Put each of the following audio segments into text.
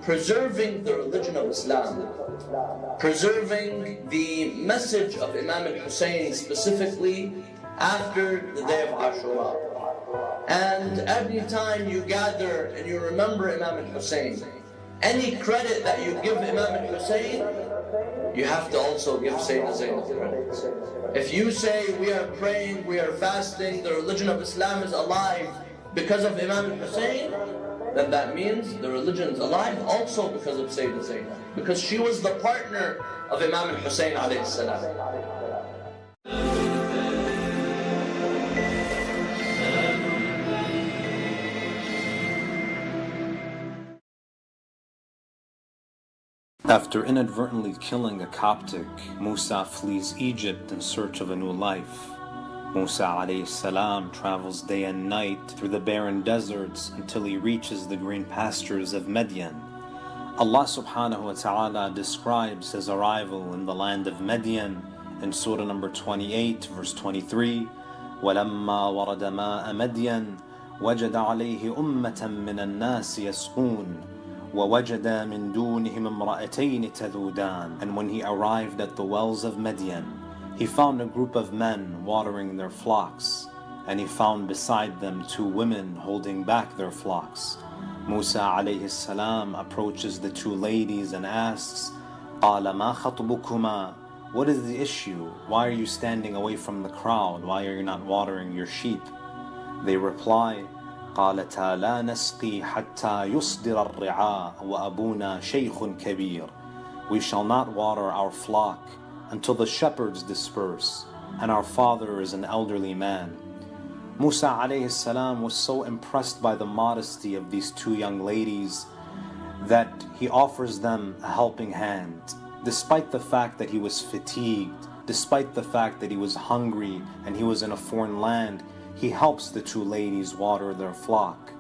preserving the religion of Islam, preserving the message of Imam al-Hussein specifically after the day of Ashura. And every time you gather and you remember Imam al-Hussein, any credit that you give Imam al-Hussein, you have to also give Sayyidina Zainab credit. If you say we are praying, we are fasting, the religion of Islam is alive because of Imam al-Hussein, then that means the religion is alive also because of Sayyidina Zainab, because she was the partner of Imam al-Hussein alayhi salam. After inadvertently killing a Coptic, Musa flees Egypt in search of a new life. Musa alayhi salam travels day and night through the barren deserts until he reaches the green pastures of Midian. Allah subhanahu wa ta'ala describes his arrival in the land of Midian in Surah number 28, verse 23. وَلَمَّا وَرَدَ مَاءَ مَدْيَنَ وَجَدَ عَلَيْهِ أُمَّةً مِّنَ النَّاسِ يَسْقُونَ وَوَجَدَ مِن دُونِهِمْ امْرَأَتَيْنِ تَذُودَانِ. And when he arrived at the wells of Midian, he found a group of men watering their flocks, and he found beside them two women holding back their flocks. Musa alayhi salam approaches the two ladies and asks, قَالَ مَا خَطْبُكُمَا? What is the issue? Why are you standing away from the crowd? Why are you not watering your sheep? They reply, قالتا لا نسقي حتى يصدر الرعاء وأبونا شيخ كبير. We shall not water our flock until the shepherds disperse, and our father is an elderly man. Musa alayhi salam was so impressed by the modesty of these two young ladies that he offers them a helping hand. Despite the fact that he was fatigued, despite the fact that he was hungry and he was in a foreign land, he helps the two ladies water their flock.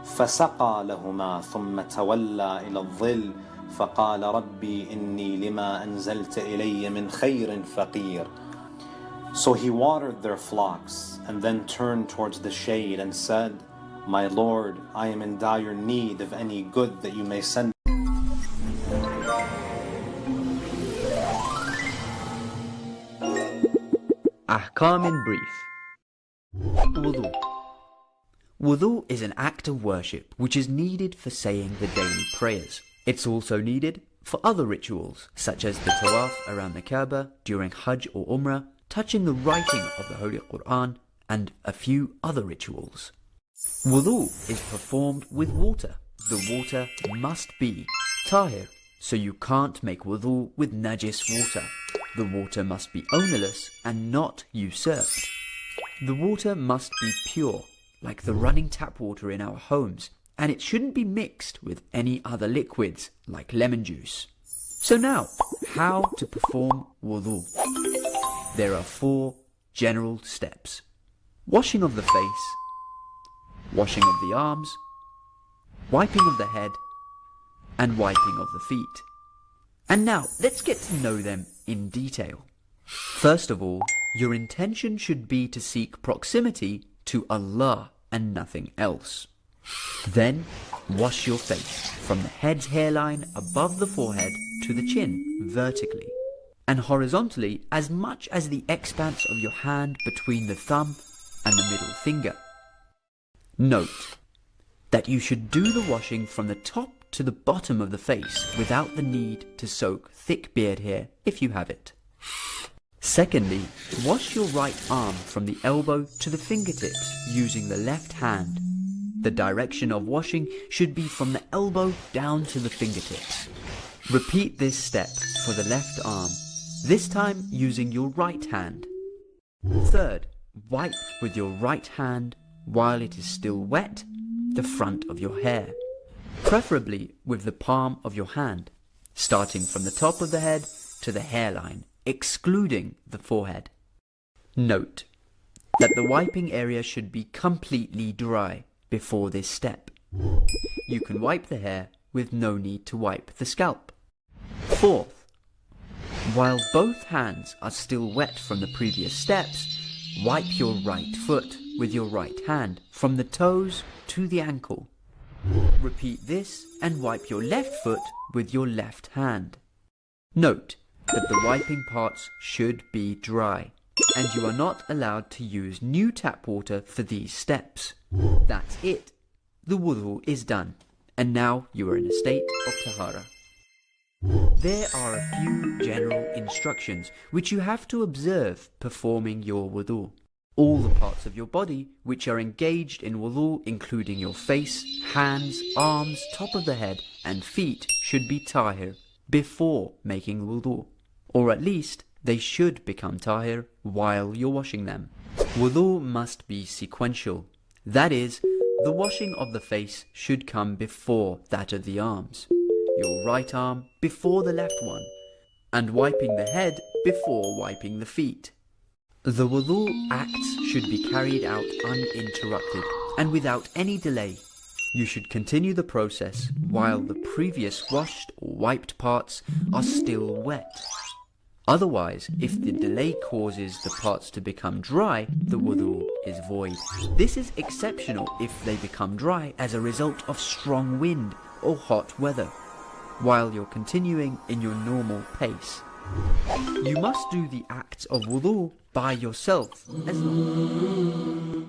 فَسَقَى لَهُمَا ثُمَّ تَوَلَّى إِلَى الظِّلِّ فَقَالَ رَبِّي إِنِّي لِمَا أَنزَلْتَ إِلَيَّ مِنْ خَيْرٍ فَقِيرٌ. So he watered their flocks and then turned towards the shade and said, My Lord, I am in dire need of any good that you may send. Ahkam in brief. Wudhu. Wudhu is an act of worship which is needed for saying the daily prayers. It's also needed for other rituals such as the tawaf around the Kaaba during Hajj or Umrah, touching the writing of the Holy Quran, and a few other rituals. Wudhu is performed with water. The water must be tahir, so you can't make wudhu with najis water. The water must be ownerless and not usurped. The water must be pure, like the running tap water in our homes, and it shouldn't be mixed with any other liquids, like lemon juice. So now, how to perform wudhu? There are 4 general steps. Washing of the face, washing of the arms, wiping of the head, and wiping of the feet. And now, let's get to know them in detail. First of all, your intention should be to seek proximity to Allah and nothing else. Then, wash your face from the head's hairline above the forehead to the chin vertically, and horizontally as much as the expanse of your hand between the thumb and the middle finger. Note that you should do the washing from the top to the bottom of the face without the need to soak thick beard hair if you have it. Secondly, wash your right arm from the elbow to the fingertips using the left hand. The direction of washing should be from the elbow down to the fingertips. Repeat this step for the left arm, this time using your right hand. Third, wipe with your right hand while it is still wet the front of your hair, preferably with the palm of your hand, starting from the top of the head to the hairline, excluding the forehead. Note that the wiping area should be completely dry before this step. You can wipe the hair with no need to wipe the scalp. Fourth, while both hands are still wet from the previous steps, wipe your right foot with your right hand from the toes to the ankle. Repeat this and wipe your left foot with your left hand. Note that the wiping parts should be dry, and you are not allowed to use new tap water for these steps. That's it. The wudhu is done, and now you are in a state of tahara. There are a few general instructions which you have to observe performing your wudhu. All the parts of your body which are engaged in wudhu, including your face, hands, arms, top of the head and feet, should be tahir before making wudhu, or at least they should become tahir while you're washing them. Wudhu must be sequential. That is, the washing of the face should come before that of the arms, your right arm before the left one, and wiping the head before wiping the feet. The wudhu acts should be carried out uninterrupted and without any delay. You should continue the process while the previous washed or wiped parts are still wet. Otherwise, if the delay causes the parts to become dry, the wudhu is void. This is exceptional if they become dry as a result of strong wind or hot weather, while you're continuing in your normal pace. You must do the acts of wudhu by yourself as long.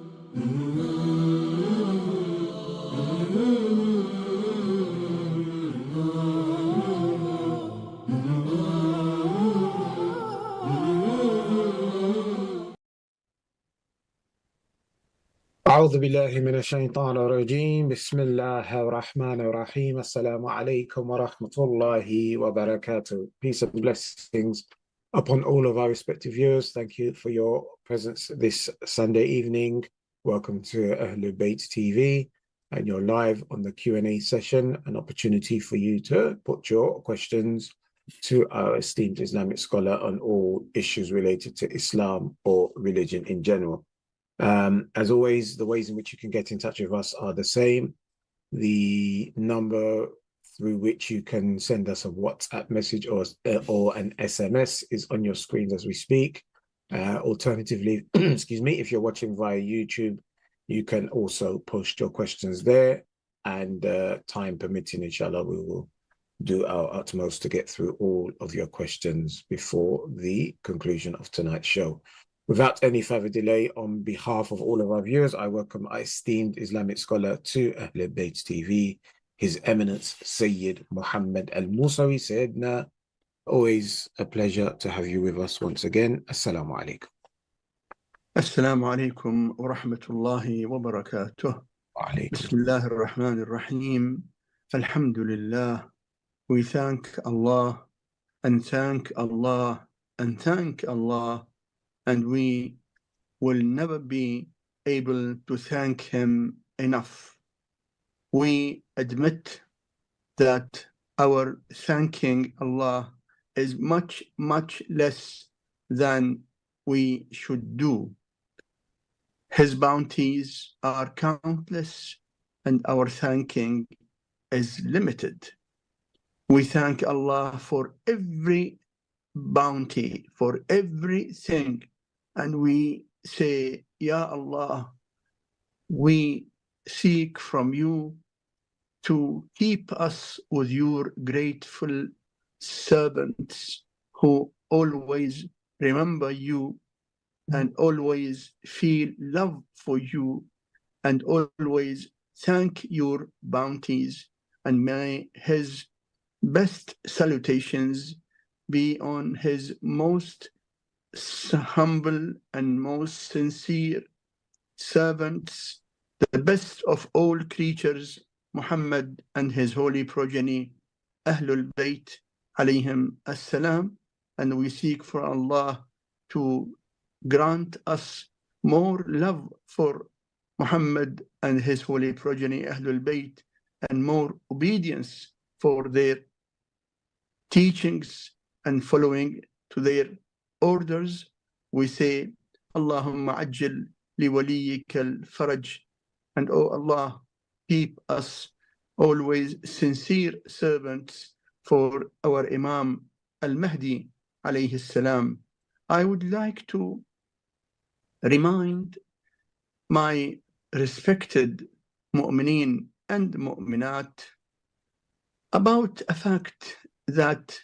أعوذ بالله من الشيطان الرجيم بسم الله الرحمن الرحيم السلام عليكم ورحمة الله وبركاته. Peace and blessings upon all of our respective viewers. Thank you for your presence this Sunday evening. Welcome to Ahlulbayt TV, and you're live on the Q&A session, an opportunity for you to put your questions to our esteemed Islamic scholar on all issues related to Islam or religion in general. As always, the ways in which you can get in touch with us are the same. The number through which you can send us a WhatsApp message or an SMS is on your screens as we speak. Alternatively, excuse me, if you're watching via YouTube, you can also post your questions there, and time permitting, inshallah, we will do our utmost to get through all of your questions before the conclusion of tonight's show. Without any further delay, on behalf of all of our viewers, I welcome our esteemed Islamic scholar to Ahlulbayt TV, His Eminence Sayyid Mohammad Al-Mousawi. Sayyidina, always a pleasure to have you with us once again. Assalamu alaikum. Assalamu alaikum wa rahmatullahi wa barakatuh. Bismillah ar-Rahman ar-Rahim. Alhamdulillah. We thank Allah and thank Allah and thank Allah, and we will never be able to thank Him enough. We admit that our thanking Allah is much, much less than we should do. His bounties are countless, and our thanking is limited. We thank Allah for every bounty, for everything, and we say, Ya Allah, we seek from you to keep us with your grateful servants who always remember you and always feel love for you and always thank your bounties. And may his best salutations be on his most humble and most sincere servants, the best of all creatures, Muhammad and his holy progeny, Ahlulbayt alayhim assalam. And we seek for Allah to grant us more love for Muhammad and his holy progeny, Ahlulbayt, and more obedience for their teachings and following to their orders. We say, Allahumma ajjal li waliyyika al-faraj, and oh Allah, keep us always sincere servants for our Imam al-Mahdi alayhi salam. I would like to remind my respected mu'mineen and mu'minat about a fact that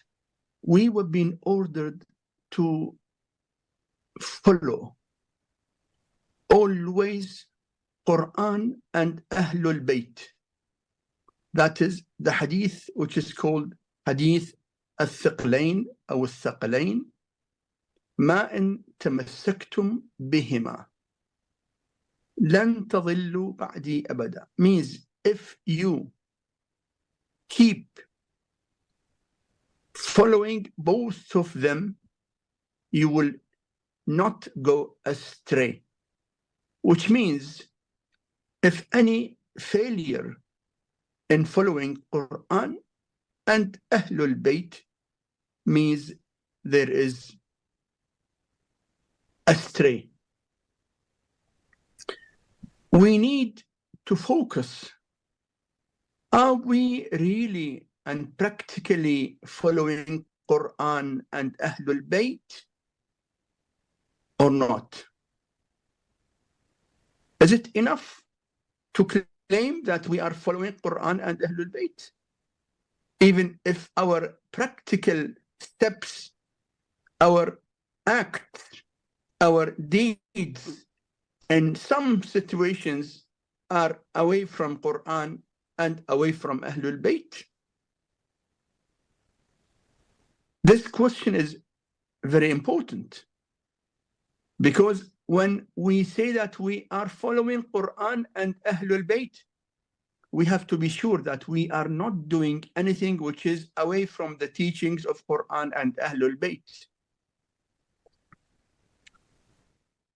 we were being ordered to follow always Quran and Ahlulbayt. That is the hadith which is called hadith الثقلين أو الثقلين ما إن تمسكتم بهما لن تضلوا بعدي أبدا. Means if you keep following both of them, you will not go astray. Which means if any failure in following Quran and Ahlul Bayt means there is astray. We need to focus. Are we really and practically following Quran and Ahlul Bayt or not? Is it enough to claim that we are following Quran and Ahlul Bayt, even if our practical steps, our acts, our deeds in some situations are away from Quran and away from Ahlul Bayt? This question is very important, because when we say that we are following Quran and Ahlul Bayt, we have to be sure that we are not doing anything which is away from the teachings of Quran and Ahlul Bayt.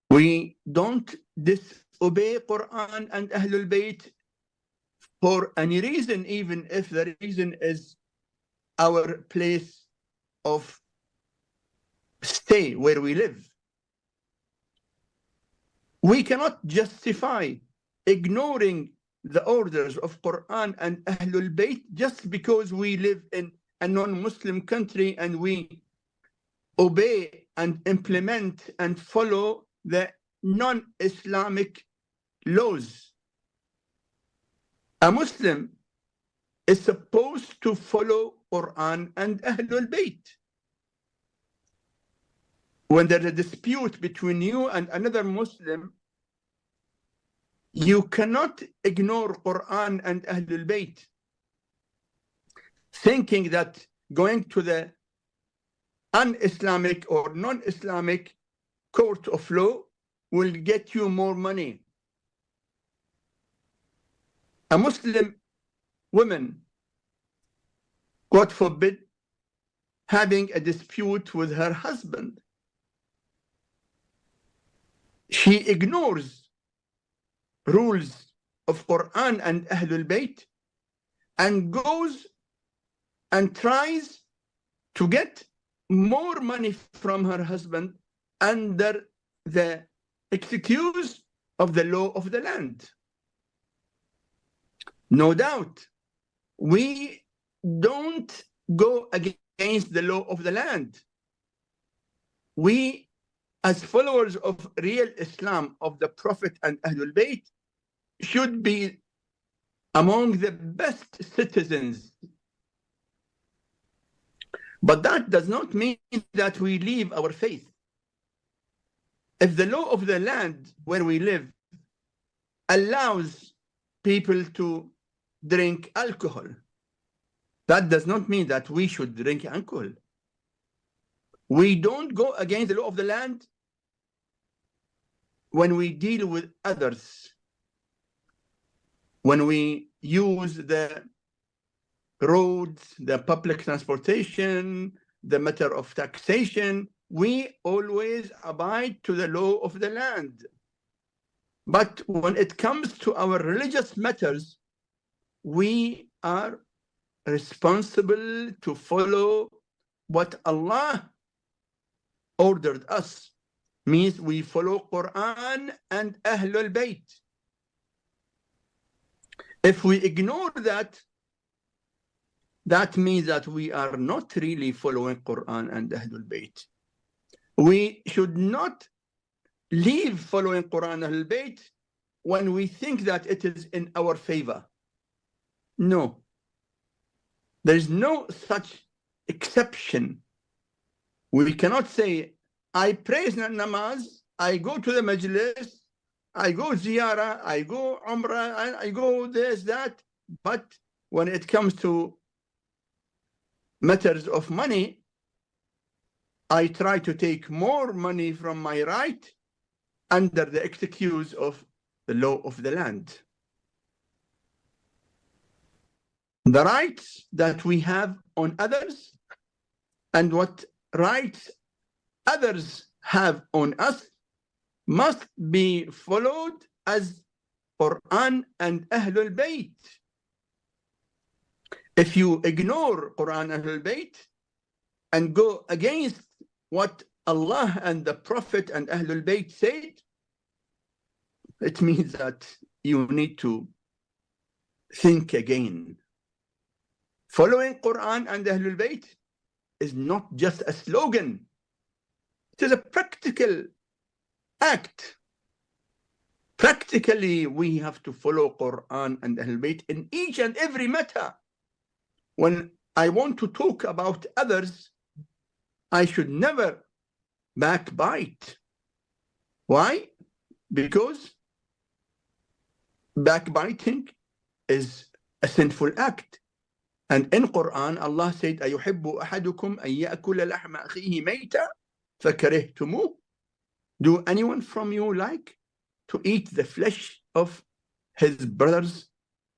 We don't disobey Quran and Ahlul Bayt for any reason, even if the reason is our place of stay where we live. We cannot justify ignoring the orders of Quran and Ahlul Bayt just because we live in a non-Muslim country and we obey and implement and follow the non-Islamic laws. A Muslim is supposed to follow Quran and Ahlul Bayt. When there's a dispute between you and another Muslim, you cannot ignore Quran and Ahlul Bayt, thinking that going to the un-Islamic or non-Islamic court of law will get you more money. A Muslim woman, God forbid, having a dispute with her husband, she ignores rules of Quran and Ahlul Bayt and goes and tries to get more money from her husband under the excuse of the law of the land. No doubt, we don't go against the law of the land. We, as followers of real Islam, of the Prophet and Ahlul Bayt, should be among the best citizens. But that does not mean that we leave our faith. If the law of the land where we live allows people to drink alcohol, that does not mean that we should drink alcohol. We don't go against the law of the land when we deal with others. When we use the roads, the public transportation, the matter of taxation, we always abide to the law of the land. But when it comes to our religious matters, we are responsible to follow what Allah ordered us. Means we follow Quran and Ahlul Bayt. If we ignore that, that means that we are not really following Quran and Ahlul Bayt. We should not leave following Quran and Ahlul Bayt when we think that it is in our favor. No. There is no such exception. We cannot say, I praise namaz, I go to the majlis, I go ziyarah, I go umrah, I go this, that, but when it comes to matters of money, I try to take more money from my right under the excuse of the law of the land. The rights that we have on others and what rights others have on us must be followed as Quran and Ahlulbayt. If you ignore Quran and Ahlulbayt and go against what Allah and the Prophet and Ahlulbayt said, it means that you need to think again. Following Quran and Ahlul Bayt is not just a slogan. It is a practical act. Practically, we have to follow Quran and Ahlul Bayt in each and every matter. When I want to talk about others, I should never backbite. Why? Because backbiting is a sinful act. And in Quran, Allah said, أَيُحِبُّ أَحَدُكُمْ أَن يَأْكُلَ لَحْمَ أَخِيهِ مَيْتًا فَكَرِهْتُمُوهُ. Do anyone from you like to eat the flesh of his brother's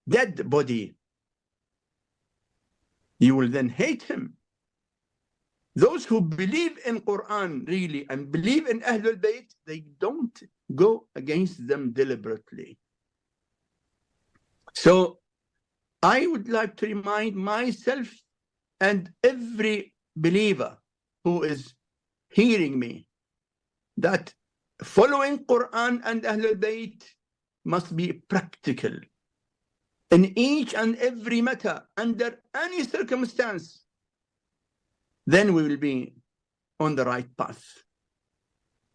dead body? You will then hate him. Those who believe in Quran really and believe in Ahlul Bayt, they don't go against them deliberately. So I would like to remind myself and every believer who is hearing me that following Quran and Ahlul Bayt must be practical in each and every matter, under any circumstance. Then we will be on the right path.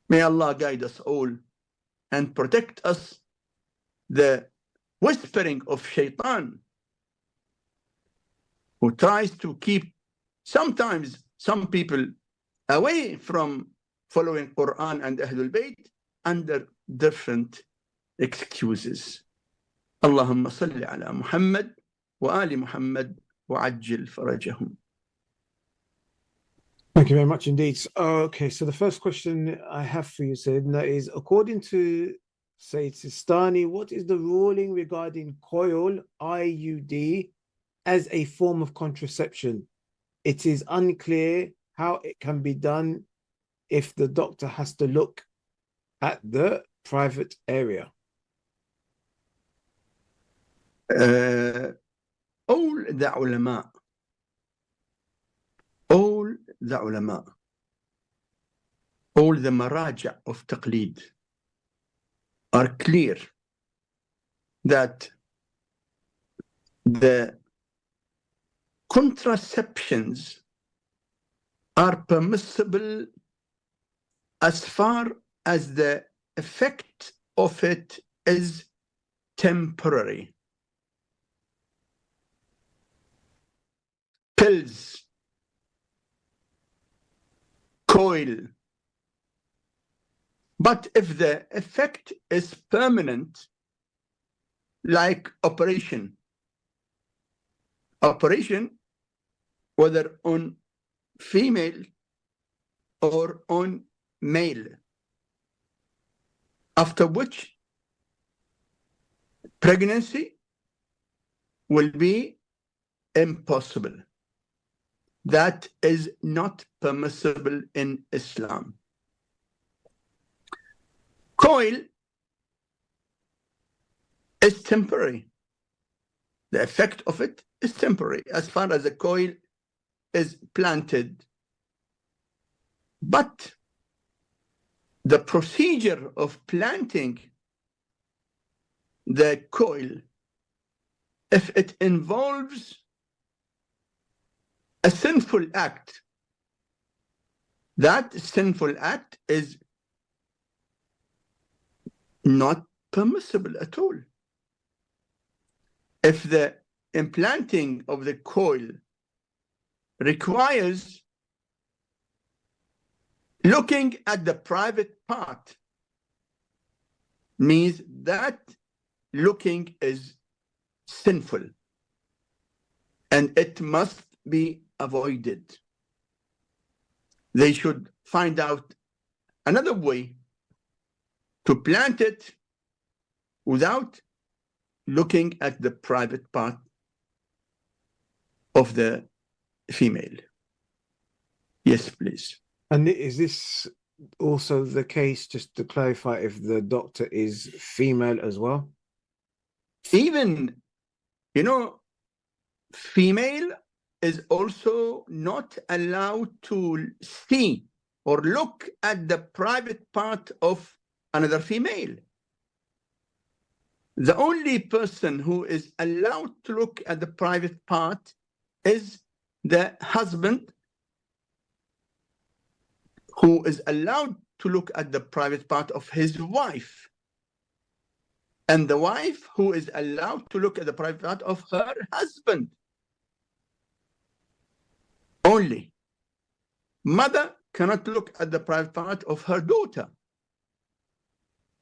May Allah guide us all and protect us the whispering of shaitan, who tries to keep sometimes some people away from following Quran and Ahlul Bayt under different excuses. Allahumma salli ala Muhammad wa ali Muhammad wa ajil farajahum. Thank you very much indeed. Okay, so the first question I have for you, Sayyidina, is according to Sayyid Sistani, what is the ruling regarding coil, IUD, as a form of contraception? It is unclear how it can be done if the doctor has to look at the private area. All the ulama, all the maraja of taqlid are clear that the contraceptions are permissible as far as the effect of it is temporary. Pills, coil. But if the effect is permanent, like operation, whether on female or on male, after which pregnancy will be impossible. That is not permissible in Islam. Coil is temporary. The effect of it is temporary as far as the coil is planted. But the procedure of planting the coil, if it involves a sinful act, that sinful act is not permissible at all. If the implanting of the coil requires looking at the private part, means that looking is sinful and it must be avoided. They should find out another way to plant it without looking at the private part of the female. Yes, please. And is this also the case, just to clarify, if the doctor is female as well? Even, you know, female is also not allowed to see or look at the private part of another female. The only person who is allowed to look at the private part is the husband, who is allowed to look at the private part of his wife, and the wife who is allowed to look at the private part of her husband. Only. Mother cannot look at the private part of her daughter.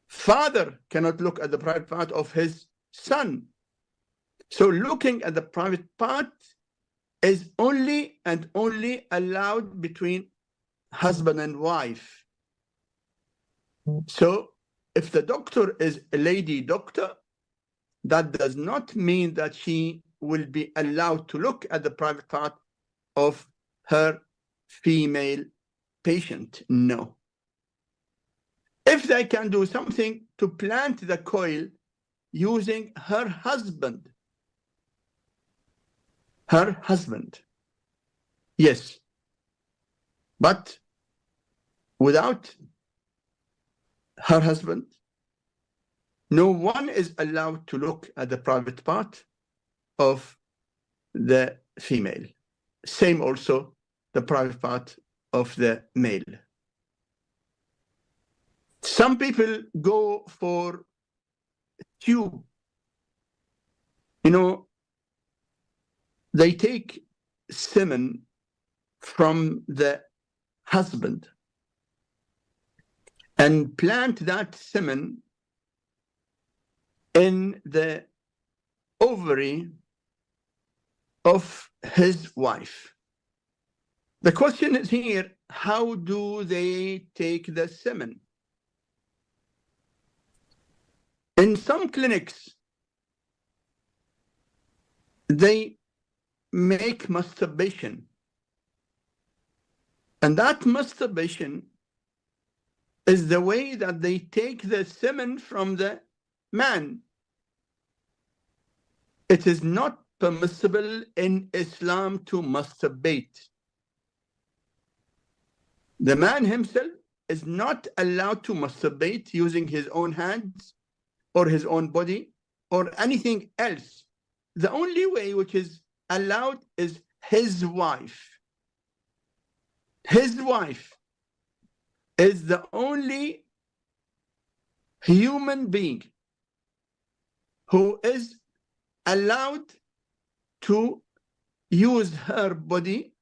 Father cannot look at the private part of his son. So looking at the private part is only and only allowed between husband and wife. So if the doctor is a lady doctor, that does not mean that she will be allowed to look at the private part of her female patient. No. If they can do something to plant the coil using her husband, yes, but without her husband, no one is allowed to look at the private part of the female. Same also the private part of the male. Some people go for tube. You know, they take semen from the husband and plant that semen in the ovary of his wife. The question is here, how do they take the semen? In some clinics, they make masturbation. And that masturbation is the way that they take the semen from the man. It is not permissible in Islam to masturbate. The man himself is not allowed to masturbate using his own hands or his own body or anything else. The only way which is allowed is his wife. His wife is the only human being who is allowed to use her body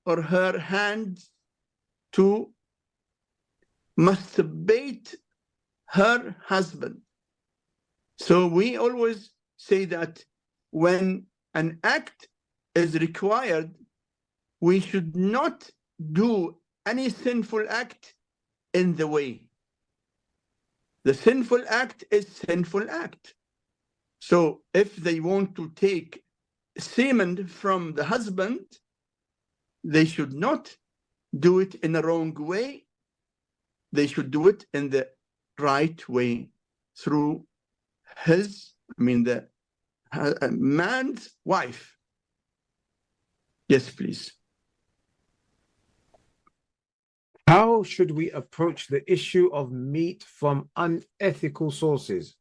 or her hands to masturbate her husband. So we always say that when an act is required, we should not do any sinful act in the way. The sinful act is sinful act. So if they want to take semen from the husband, they should not do it in a wrong way. They should do it in the right way through the man's wife. Yes, please. How should we approach the issue of meat from unethical sources?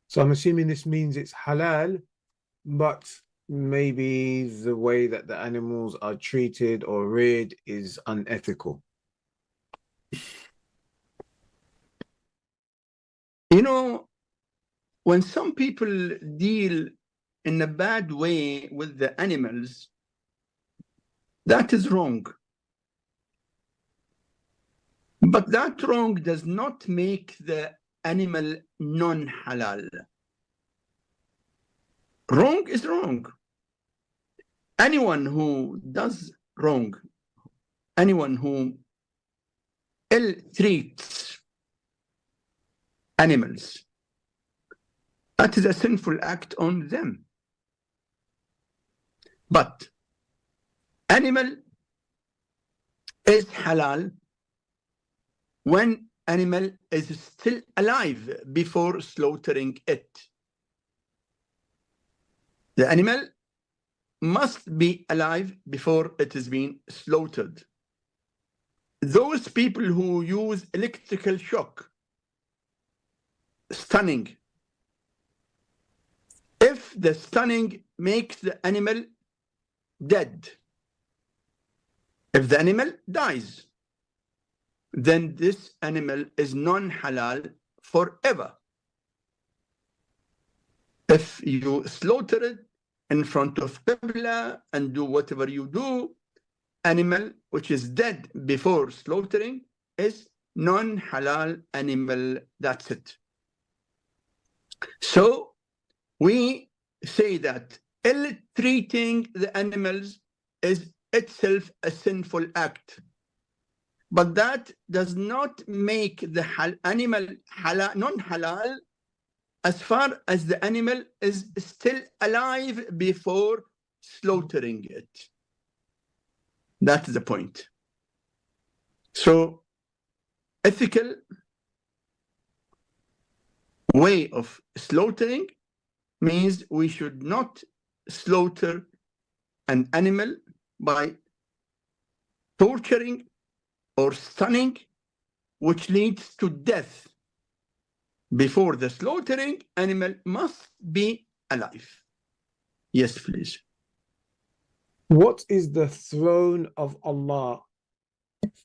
So I'm assuming this means it's halal, but maybe the way that the animals are treated or reared is unethical. You know, when some people deal in a bad way with the animals, that is wrong. But that wrong does not make the animal non-halal. Wrong is wrong. Anyone who does wrong, anyone who ill-treats animals, that is a sinful act on them. But animal is halal when animal is still alive before slaughtering it. The animal must be alive before it is being slaughtered. Those people who use electrical shock, stunning, if the stunning makes the animal dead, if the animal dies, then this animal is non-halal forever. If you slaughter it in front of Qibla and do whatever you do, animal which is dead before slaughtering is non-halal animal. That's it. So we say that ill-treating the animals is itself a sinful act. But that does not make the animal non-halal as far as the animal is still alive before slaughtering it. That's the point. So, ethical way of slaughtering means we should not slaughter an animal by torturing or stunning, which leads to death. Before the slaughtering, animal must be alive. Yes, please. What is the throne of Allah?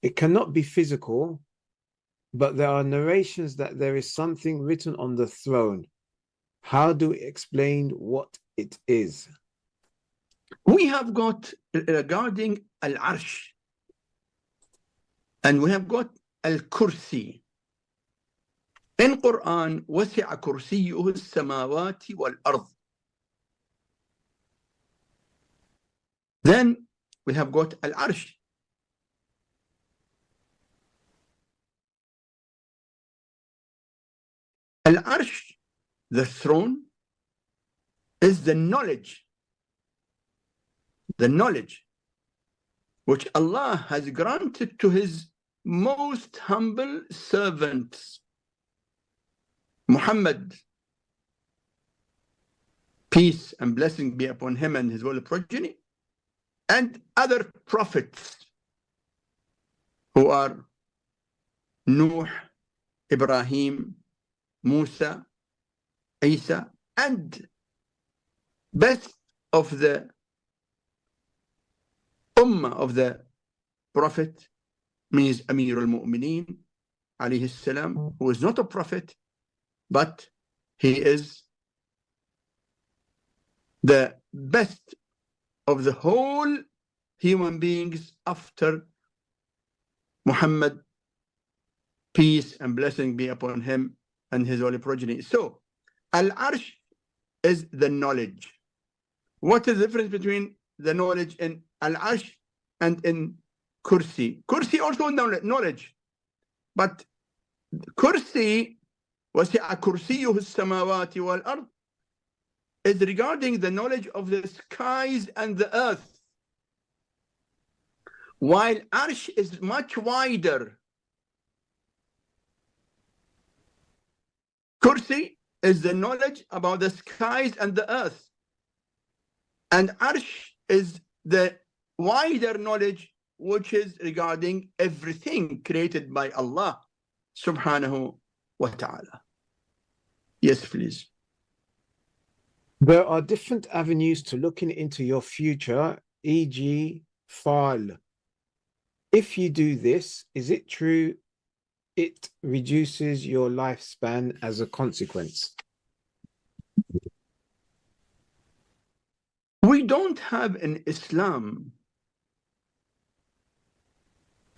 It cannot be physical, but there are narrations that there is something written on the throne. How do we explain what it is? We have got regarding Al-Arsh, and we have got Al-Kursi. In Quran, وَسِعَ كُرْسِيُّهُ السَّمَاوَاتِ وَالْأَرْضِ. Then we have got Al-Arsh. Al-Arsh, the throne, is the knowledge which Allah has granted to his most humble servants, Muhammad, peace and blessing be upon him and his holy progeny, and other prophets who are Nuh, Ibrahim, Musa, Isa, and best of the ummah of the prophet means Amir al-Mu'mineen alayhi salam, who is not a prophet, but he is the best of the whole human beings after Muhammad, peace and blessing be upon him and his holy progeny. So Al-Arsh is the knowledge. What is the difference between the knowledge in Al-Arsh and in Kursi? Kursi also knowledge, but Kursi, وَسِعَ كُرْسِيُّهُ السَّمَاوَاتِ وَالْأَرْضِ, is regarding the knowledge of the skies and the earth, while Arsh is much wider. Kursi is the knowledge about the skies and the earth, and Arsh is the wider knowledge which is regarding everything created by Allah subhanahu wa ta'ala. Yes, please. There are different avenues to looking into your future, e.g. file. If you do this, is it true it reduces your lifespan as a consequence? We don't have in Islam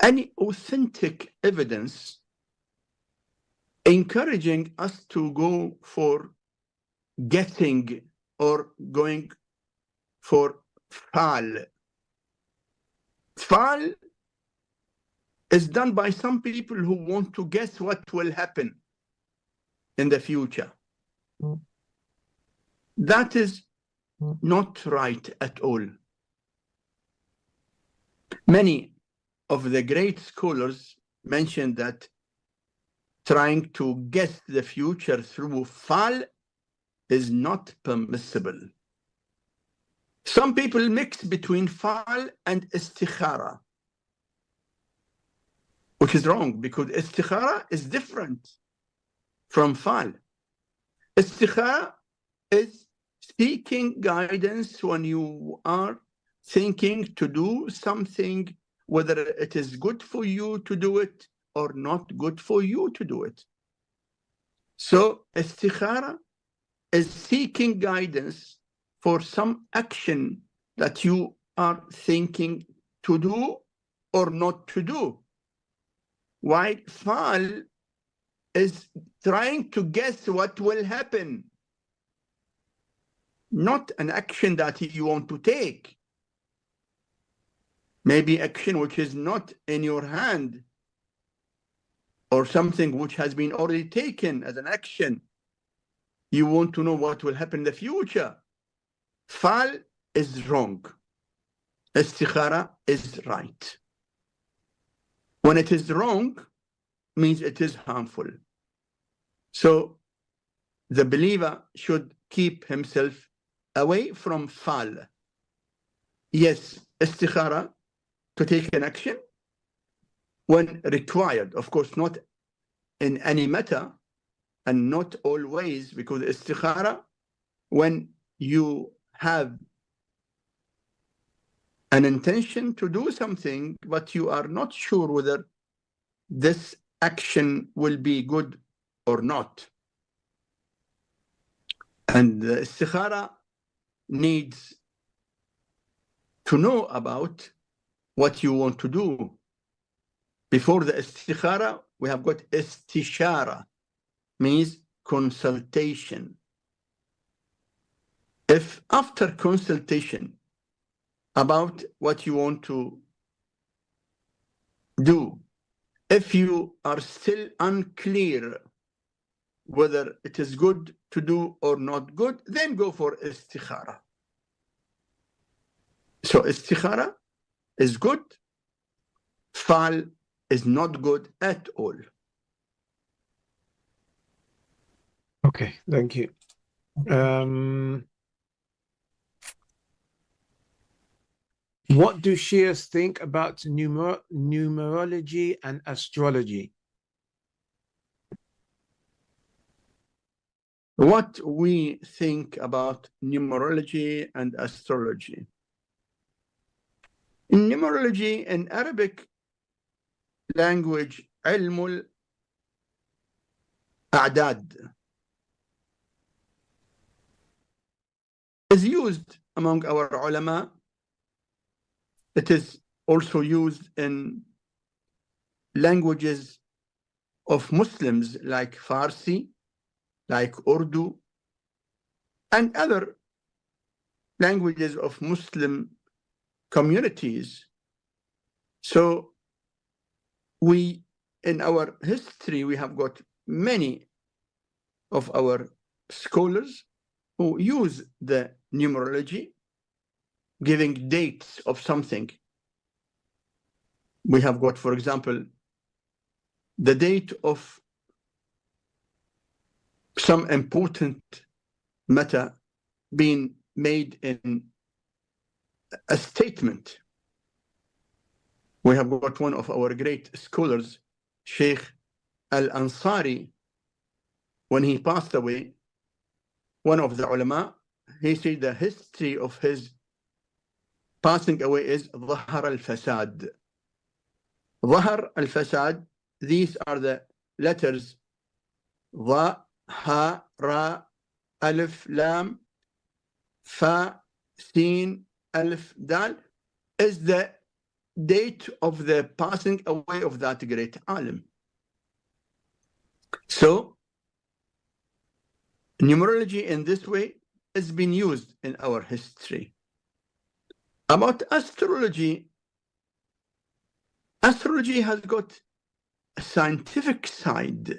any authentic evidence encouraging us to go for guessing or going for fal. Fal is done by some people who want to guess what will happen in the future. That is not right at all. Many of the great scholars mentioned that trying to guess the future through fal is not permissible. Some people mix between fal and istikhara, which is wrong because istikhara is different from fal. Istikhara is seeking guidance when you are thinking to do something, whether it is good for you to do it or not good for you to do it. So istikhara is seeking guidance for some action that you are thinking to do or not to do. While fal is trying to guess what will happen, not an action that you want to take. Maybe action which is not in your hand, or something which has been already taken as an action. You want to know what will happen in the future. Fal is wrong. Istikhara is right. When it is wrong, means it is harmful. So the believer should keep himself away from fal. Yes, istikhara, to take an action when required, of course, not in any matter and not always, because istikhara, when you have an intention to do something, but you are not sure whether this action will be good or not. And the istikhara needs to know about what you want to do. Before the istikhara, we have got istishara, means consultation. If after consultation about what you want to do, if you are still unclear whether it is good to do or not good, then go for istikhara. So istikhara is good, fal is not good at all. Okay, thank you. What do Shias think about numerology and astrology? What we think about numerology and astrology. In numerology, in Arabic language, ilmul a'dad is used among our ulama. It is also used in languages of Muslims like Farsi, like Urdu, and other languages of Muslim communities. So we, in our history, we have got many of our scholars who use the numerology, giving dates of something. We have got, for example, the date of some important matter being made in a statement. We have got one of our great scholars, Sheikh Al-Ansari, when he passed away, one of the ulama, he said the history of his passing away is ظهر الفساد. ظهر الفساد, these are the letters ظ, ها, را, ألف, لام, فا, Sin, Alif, Dal is the date of the passing away of that great alim. So, numerology in this way has been used in our history. About astrology, astrology has got a scientific side,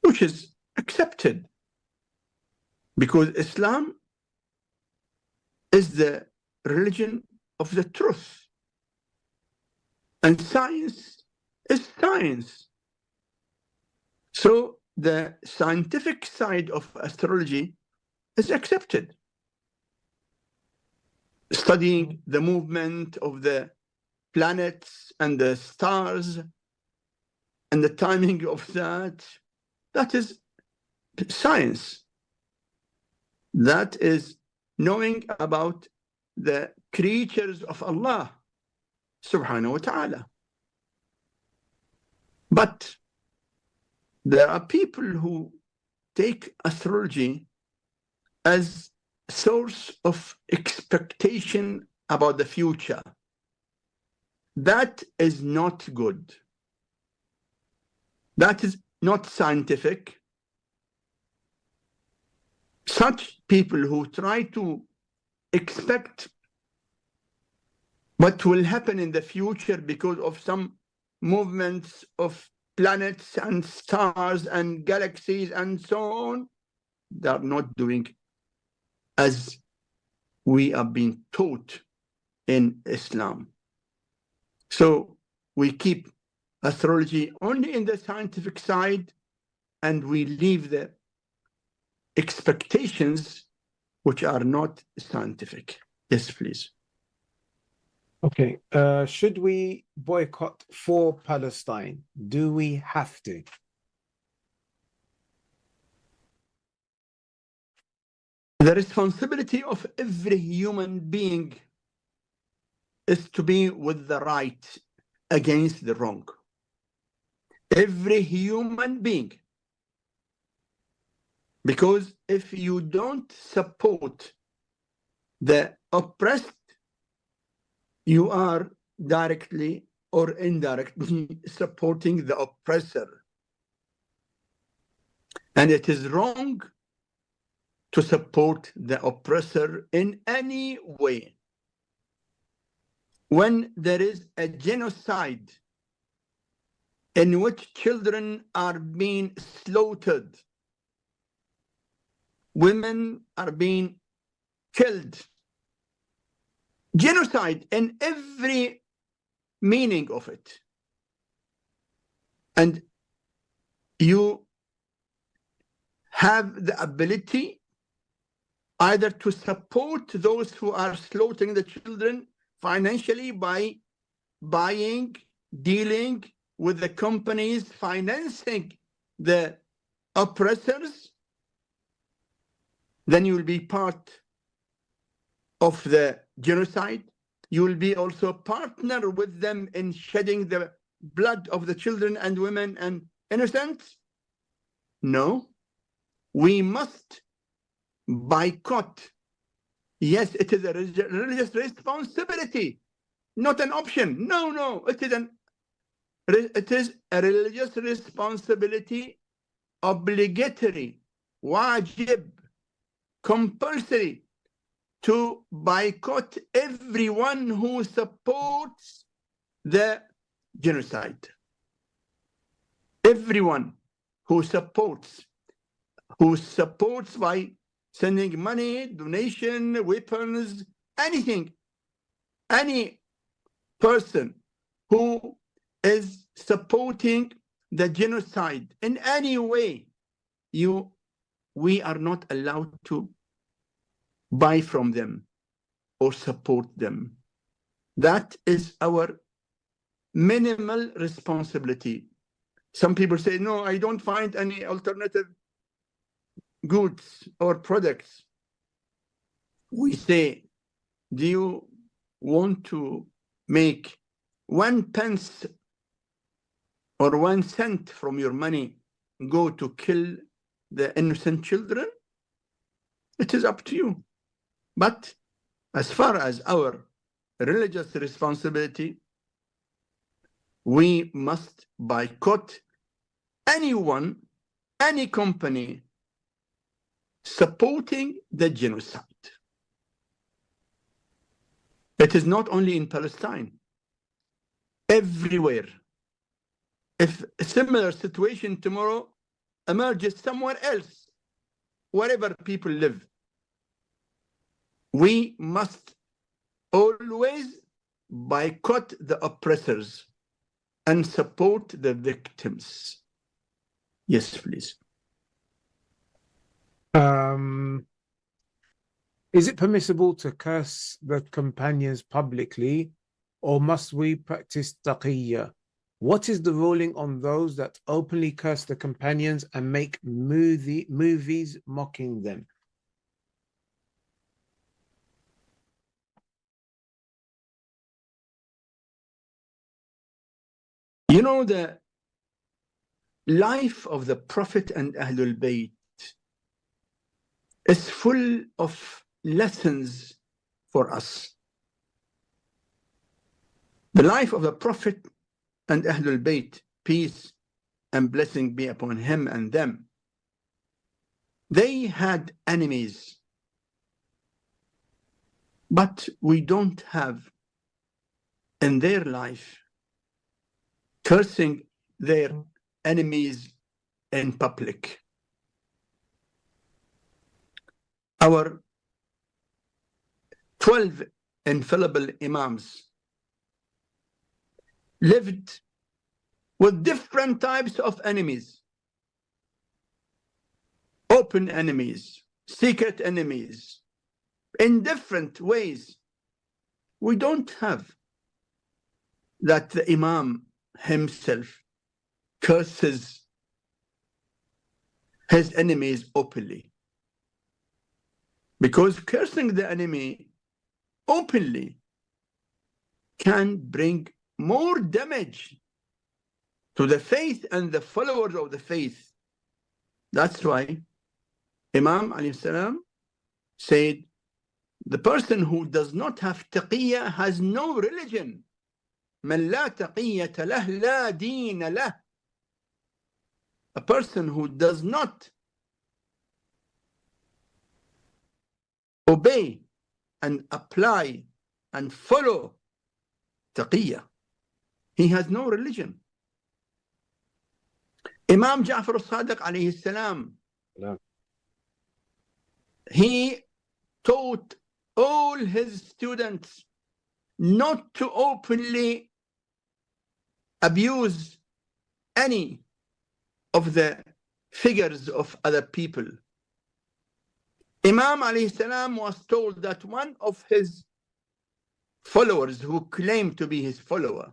which is accepted, because Islam is the religion of the truth, and science is science. So the scientific side of astrology is accepted. Studying the movement of the planets and the stars and the timing of that, that is science. That is knowing about the creatures of Allah subhanahu wa ta'ala. But there are people who take astrology as a source of expectation about the future. That is not good. That is not scientific. Such people who try to expect what will happen in the future because of some movements of planets and stars and galaxies and so on, they are not doing as we are being taught in Islam. So we keep astrology only in the scientific side, and we leave the expectations which are not scientific. Yes, please. Okay. Should we boycott for Palestine? Do we have to? The responsibility of every human being is to be with the right against the wrong. Every human being. Because if you don't support the oppressed, you are directly or indirectly supporting the oppressor. And it is wrong to support the oppressor in any way. When there is a genocide in which children are being slaughtered, women are being killed, genocide in every meaning of it, and you have the ability either to support those who are slaughtering the children financially by buying, dealing with the companies financing the oppressors, then you will be part of the genocide. You will be also a partner with them in shedding the blood of the children and women and innocents. No, we must boycott. Yes, it is a religious responsibility, not an option. No, it is a religious responsibility, obligatory, wajib, compulsory, to boycott everyone who supports the genocide. Everyone who supports by sending money, donation, weapons, anything, any person who is supporting the genocide in any way, we are not allowed to buy from them or support them. That is our minimal responsibility. Some people say, no, I don't find any alternative goods or products. We say, do you want to make 1 pence or 1 cent from your money go to kill the innocent children? It is up to you. But as far as our religious responsibility, we must boycott anyone, any company supporting the genocide. It is not only in Palestine, everywhere. If a similar situation tomorrow emerges somewhere else, wherever people live, we must always boycott the oppressors and support the victims. Yes, please. Is it permissible to curse the companions publicly, or must we practice taqiyya? What is the ruling on those that openly curse the companions and make movies mocking them? You know, the life of the Prophet and Ahlulbayt is full of lessons for us. The life of the Prophet and Ahlulbayt, peace and blessing be upon him and them, they had enemies, but we don't have in their life cursing their enemies in public. Our 12 infallible imams lived with different types of enemies: open enemies, secret enemies, in different ways. We don't have that the imam himself curses his enemies openly, because cursing the enemy openly can bring more damage to the faith and the followers of the faith. That's why Imam alayhi salam said, the person who does not have taqiyya has no religion. Man la taqiyyata lah la deena lah. A person who does not obey and apply and follow taqiyya, he has no religion. Imam Ja'far al-Sadiq alayhi salam, he taught all his students not to openly abuse any of the figures of other people. Imam alayhi salam was told that one of his followers, who claimed to be his follower,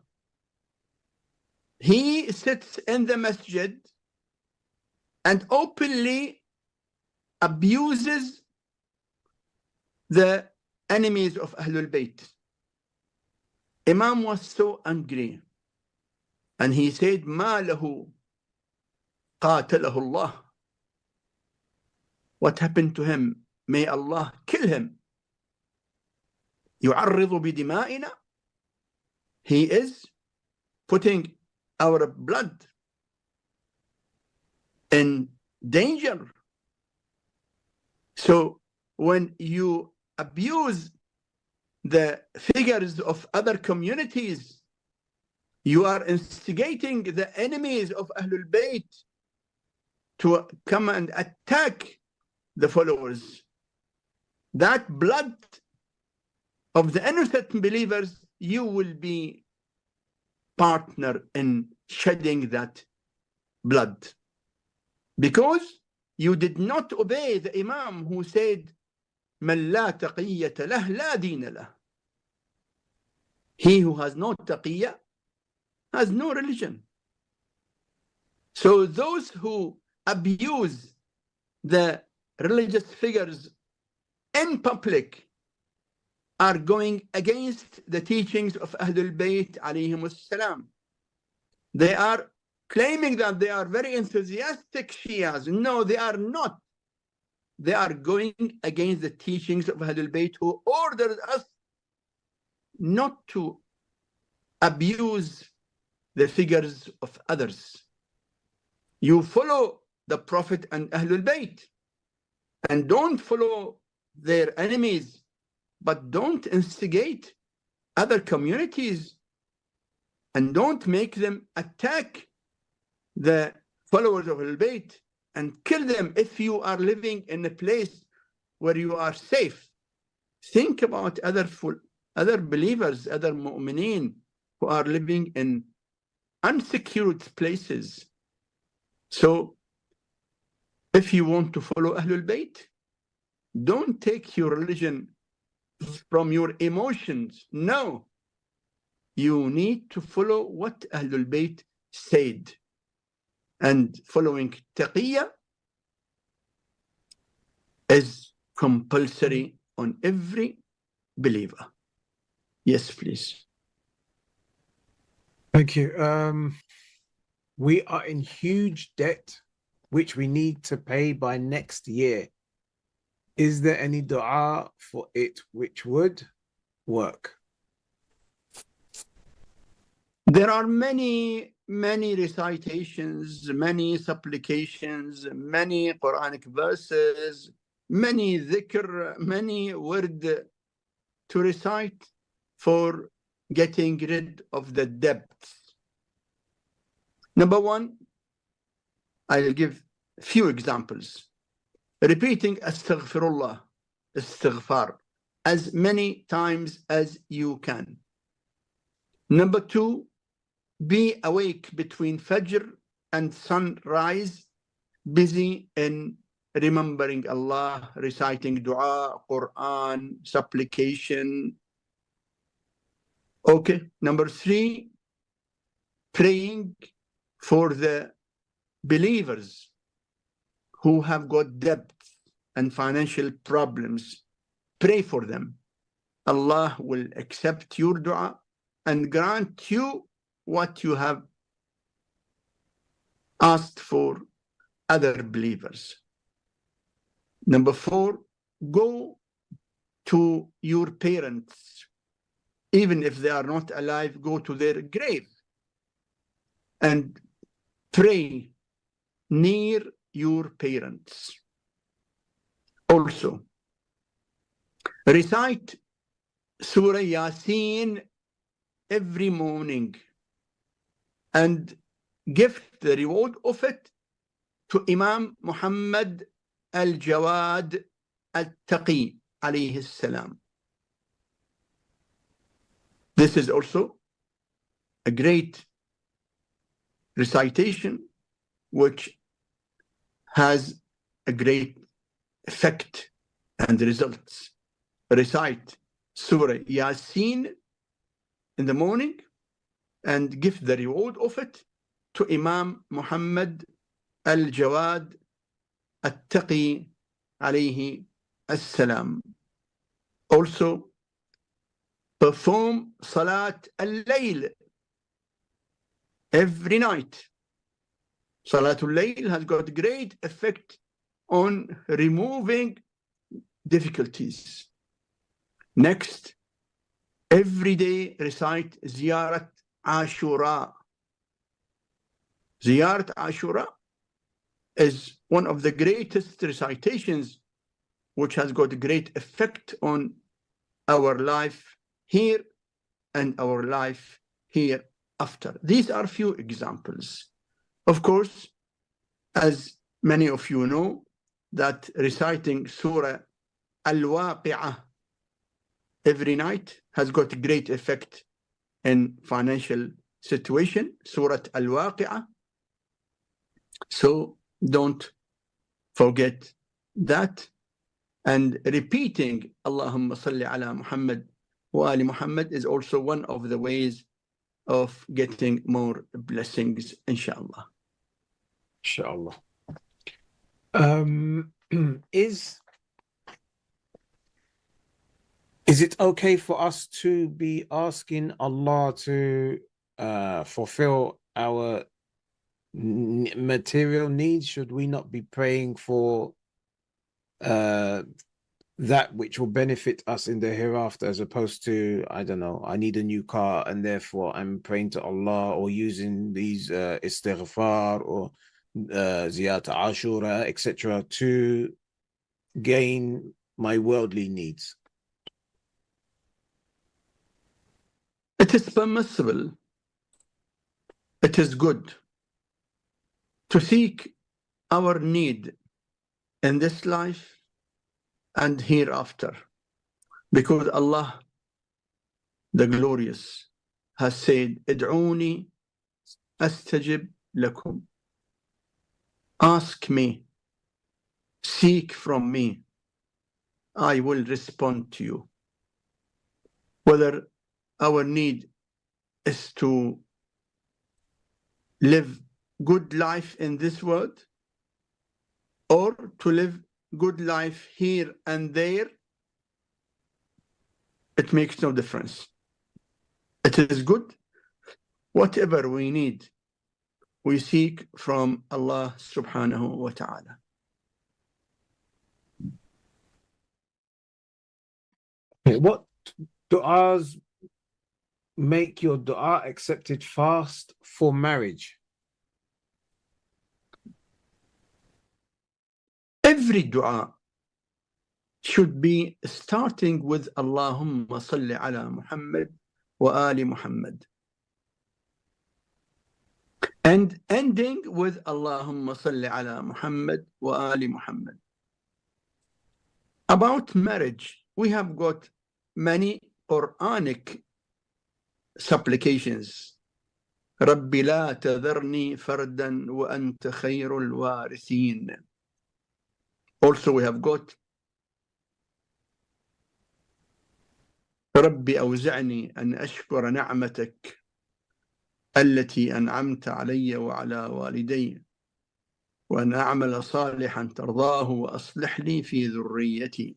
he sits in the masjid and openly abuses the enemies of Ahlulbayt. Imam was so angry, and he said, Ma lahu qatalahu Allah. What happened to him? May Allah kill him. يعرض بدمائنا. He is putting our blood in danger. So when you abuse the figures of other communities, you are instigating the enemies of Ahlul Bayt to come and attack the followers. That blood of the innocent believers, you will be partner in shedding that blood, because you did not obey the Imam who said, Man la taqiyyata lah la deena lah. He who has no taqiyya has no religion. So those who abuse the religious figures in public are going against the teachings of Ahlul Bayt alayhimus salam. They are claiming that they are very enthusiastic Shias. No, they are not. they are going against the teachings of Ahlulbayt, who ordered us not to abuse the figures of others. You follow the Prophet and Ahlul Bayt, and don't follow their enemies, but don't instigate other communities, and don't make them attack the followers of Ahlul Bayt and kill them if you are living in a place where you are safe. Think about other believers, other mu'mineen who are living in unsecured places. So if you want to follow Ahlul Bayt, don't take your religion from your emotions. No, you need to follow what Ahlul Bayt said. And following taqiyya is compulsory on every believer. Yes, please. Thank you. We are in huge debt, which we need to pay by next year. Is there any dua for it which would work? There are many recitations, many supplications, many Quranic verses, many dhikr, many word to recite for getting rid of the debts. Number one, I'll give a few examples. Repeating astaghfirullah, istighfar, as many times as you can. Number two, be awake between Fajr and sunrise, busy in remembering Allah, reciting dua, Quran, supplication. Okay. Number three, praying for the believers who have got debt and financial problems. Pray for them. Allah will accept your dua and grant you what you have asked for other believers. Number four, go to your parents. Even if they are not alive, go to their grave and pray near your parents. Also, recite Surah Yasin every morning and give the reward of it to Imam Muhammad al-Jawad al-Taqi alayhi salam. This is also a great recitation which has a great effect and results. Recite Surah Yasin in the morning and give the reward of it to Imam Muhammad al-Jawad al-Taqi alayhi as-salam. Also, perform Salat al-Layl every night. Salatul Layl has got great effect on removing difficulties. Next, every day recite Ziyarat Ashura. Ziyarat Ashura is one of the greatest recitations which has got great effect on our life here and our life hereafter. These are few examples. Of course, as many of you know, that reciting Surah Al-Waqi'ah every night has got great effect in financial situation, Surah Al-Waqi'ah. So don't forget that. And repeating Allahumma salli ala Muhammad wa ali Muhammad is also one of the ways of getting more blessings, inshallah. Inshallah. Is it okay for us to be asking Allah to fulfill our material needs? Should we not be praying for that which will benefit us in the hereafter, as opposed to, I don't know, I need a new car and therefore I'm praying to Allah or using these istighfar or ziyat ashura, etc., to gain my worldly needs. It is permissible, it is good to seek our need in this life and hereafter, because Allah the Glorious has said, Id'uni astajib lakum. Ask me, seek from me, I will respond to you. Whether our need is to live good life in this world or to live good life here and there, it makes no difference. It is good. Whatever we need, we seek from Allah subhanahu wa ta'ala. What du'as make your du'a accepted fast for marriage? Every dua should be starting with Allahumma salli ala Muhammad wa ali Muhammad, and ending with Allahumma salli ala Muhammad wa ali Muhammad. About marriage, we have got many Quranic supplications. رَبِّ لَا تَذَرْنِي فَرْدًا وَأَنْتَ خَيْرُ الْوَارِثِينَ. Also we have got رَبِّ أَوْزِعْنِي أَنْ أَشْكُرَ نَعْمَتَكَ التي أنعمت علي وعلى والدي وأن أعمل صالحا ترضاه وأصلح لي في ذريتي.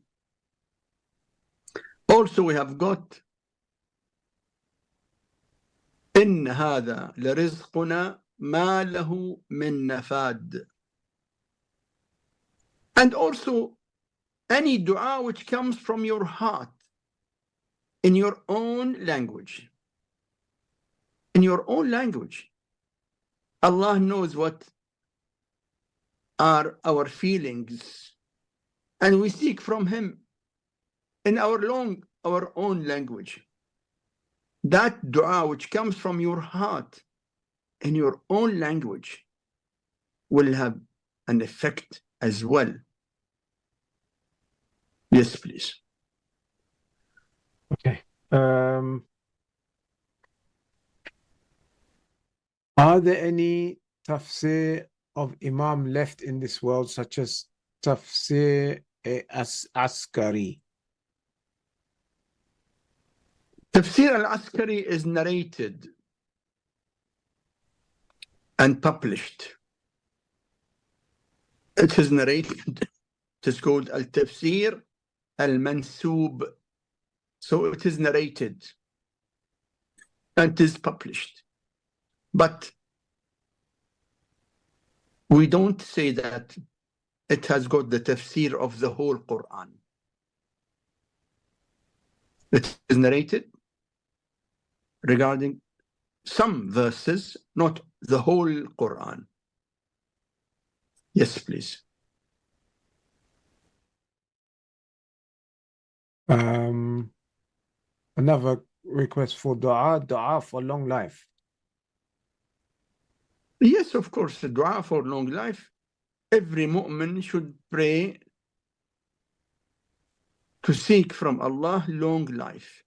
Also we have got إن هذا لرزقنا ما له من نفاد. And also any dua which comes from your heart in your own language. In your own language. Allah knows what are our feelings, and we seek from Him in our own language. That dua which comes from your heart in your own language will have an effect as well. Yes, please. Okay. Are there any tafsir of Imam left in this world, such as tafsir Askari? Tafsir al-Askari is narrated and published. It is narrated. It is called al-Tafsir al-Mansub. So it is narrated and it is published. But we don't say that it has got the tafsir of the whole Quran. It is narrated regarding some verses, not the whole Quran. Yes, please. Another request for dua for long life. Yes, of course, the dua for long life. Every mu'min should pray to seek from Allah long life.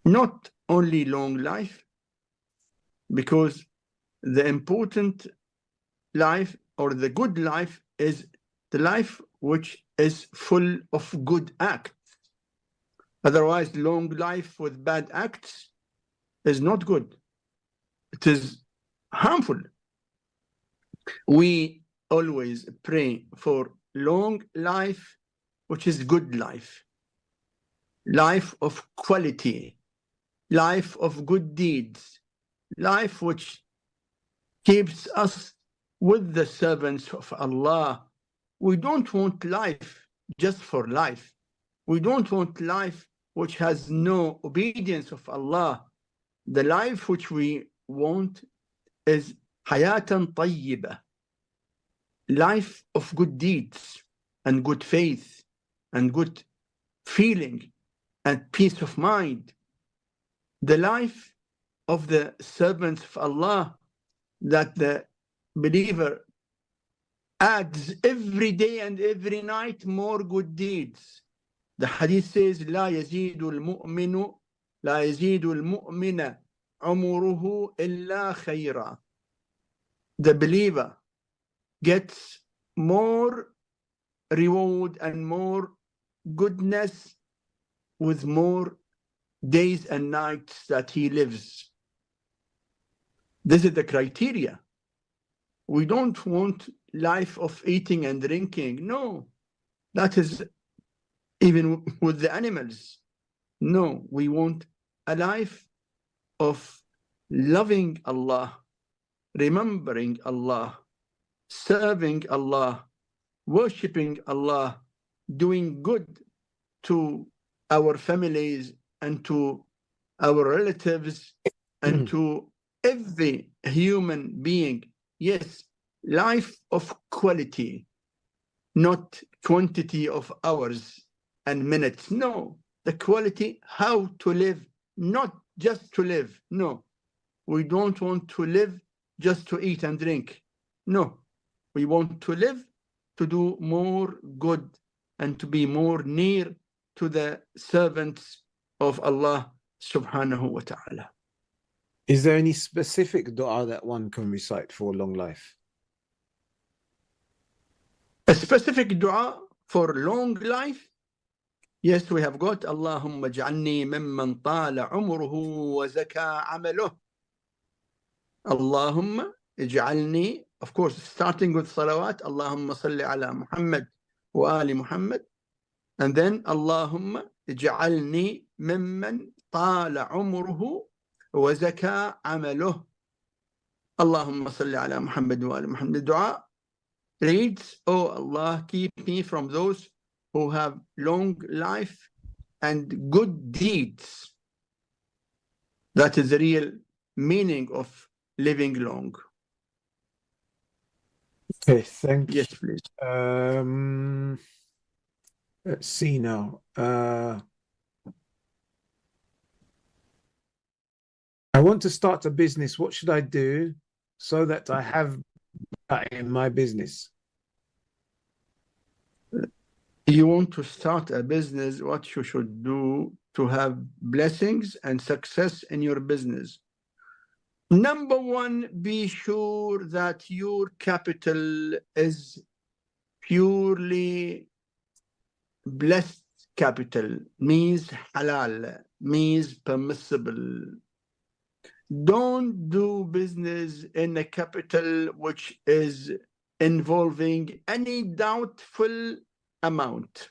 Not only long life, because the important life or the good life is the life which is full of good acts. Otherwise, long life with bad acts is not good. It is harmful. We always pray for long life, which is good life, life of quality, life of good deeds, life which keeps us with the servants of Allah we don't want life just for life. We don't want life which has no obedience of Allah. The life which we want is hayatan tayyibah, life of good deeds and good faith and good feeling and peace of mind. The life of the servants of Allah that the believer adds every day and every night more good deeds. The hadith says, لا يزيد المؤمن لا يزيد المؤمن عمره إلا خيرا. The believer gets more reward and more goodness with more days and nights that he lives. This is the criteria. We don't want life of eating and drinking. No, that is even with the animals. No, we want a life of loving Allah, remembering Allah, serving Allah, worshipping Allah, doing good to our families and to our relatives and to every human being. Yes, life of quality, not quantity of hours and minutes. No, the quality, how to live, not just to live. No, we don't want to live just to eat and drink. No, we want to live to do more good and to be more near to the servants of Allah subhanahu wa ta'ala. Is there any specific dua that one can recite for long life? A specific dua for long life? Yes, we have got Allahumma ja'alni mimman tala umruhu wa zaka amaluh. Allahumma ij'alni, of course, starting with salawat, Allahumma salli ala Muhammad wa ali Muhammad. And then Allahumma ij'alni mimman tala umruhu wa zaka amaluh. Allahumma salli ala Muhammad wa ali Muhammad. The dua reads, oh Allah, keep me from those who have long life and good deeds. That is the real meaning of living long. Okay, thank you. Yes, please. Let's see now. I want to start a business. What should I do so that I have that in my business? You want to start a business, what you should do to have blessings and success in your business. Number one, be sure that your capital is purely blessed capital, means halal, means permissible. Don't do business in a capital which is involving any doubtful amount.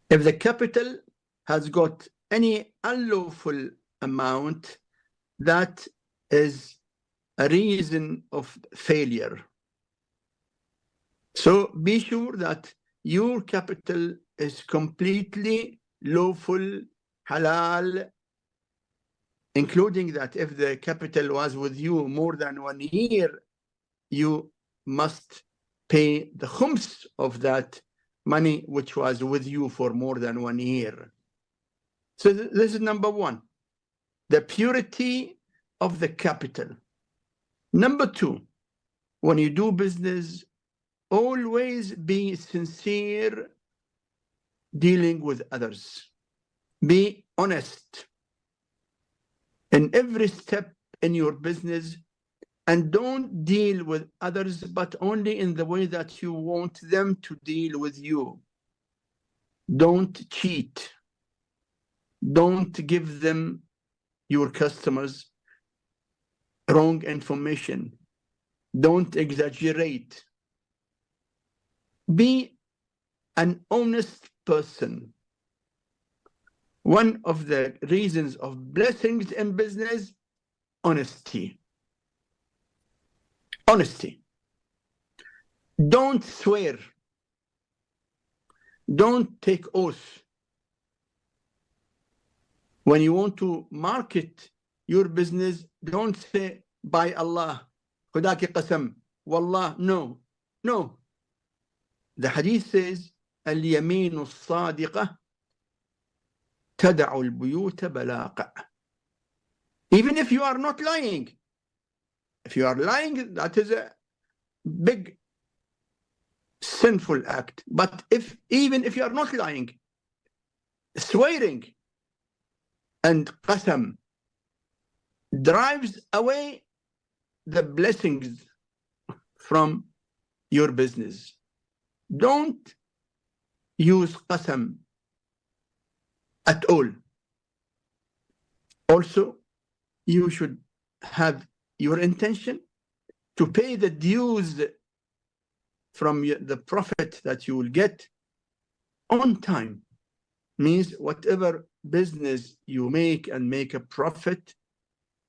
If the capital has got any unlawful amount, that is a reason of failure. So be sure that your capital is completely lawful, halal, including that if the capital was with you more than 1 year, you must pay the khums of that money which was with you for more than 1 year. So this is number one, the purity of the capital. Number two, when you do business, always be sincere dealing with others. Be honest in every step in your business, and don't deal with others, but only in the way that you want them to deal with you. Don't cheat. Don't give them, your customers, wrong information. Don't exaggerate. Be an honest person. One of the reasons of blessings in business, honesty. Honesty. Don't swear. Don't take oath. When you want to market your business, don't say, by Allah, Khuda ki qasam, Wallah, no. No. The hadith says, اليمين الصادقة تدع البيوت بلاقة. Even if you are not lying. If you are lying, that is a big sinful act. But even if you are not lying, swearing and qasam drives away the blessings from your business. Don't use qasam at all. Also, you should have your intention to pay the dues from the profit that you will get on time. Means whatever business you make and make a profit,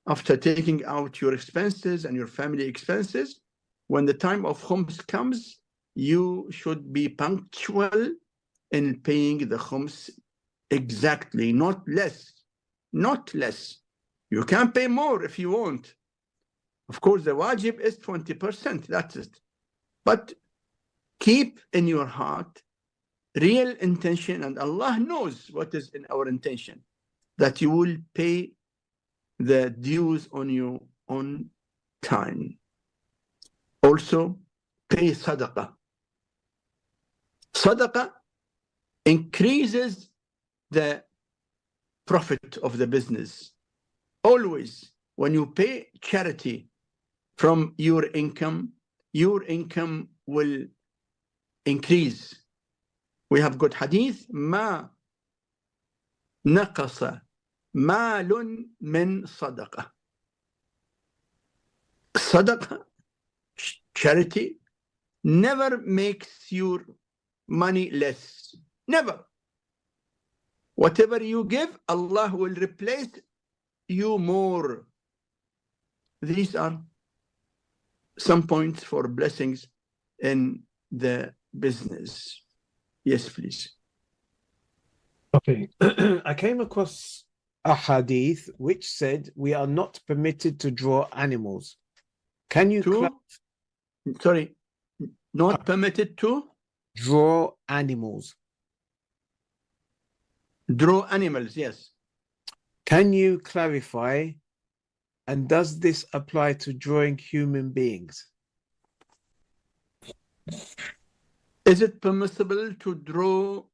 after taking out your expenses and your family expenses, when the time of khums comes, you should be punctual in paying the khums exactly, not less. Not less. You can pay more if you want. Of course, the wajib is 20%, that's it. But keep in your heart real intention, and Allah knows what is in our intention, that you will pay the dues on you on time. Also, pay sadaqah. Sadaqah increases the profit of the business. Always, when you pay charity from your income will increase. We have got hadith, ما نقص مال من صدقة. Sadaqah, charity, never makes your money less. Never. Whatever you give, Allah will replace you more. These are some points for blessings in the business. Yes, please. Okay. I came across a hadith which said we are not permitted to draw animals. Can you Sorry, not permitted to draw animals? Draw animals, yes. Can you clarify, and does this apply to drawing human beings? Is it permissible to draw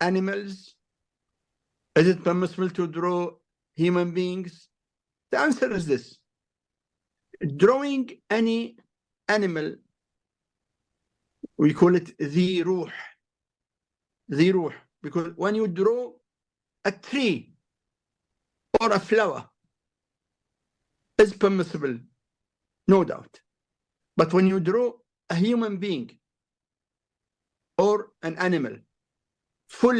animals? Is it permissible to draw human beings? The answer is this. Drawing any animal, we call it ذي روح. ذي روح. Because when you draw a tree or a flower, it's permissible, no doubt. But when you draw a human being or an animal, full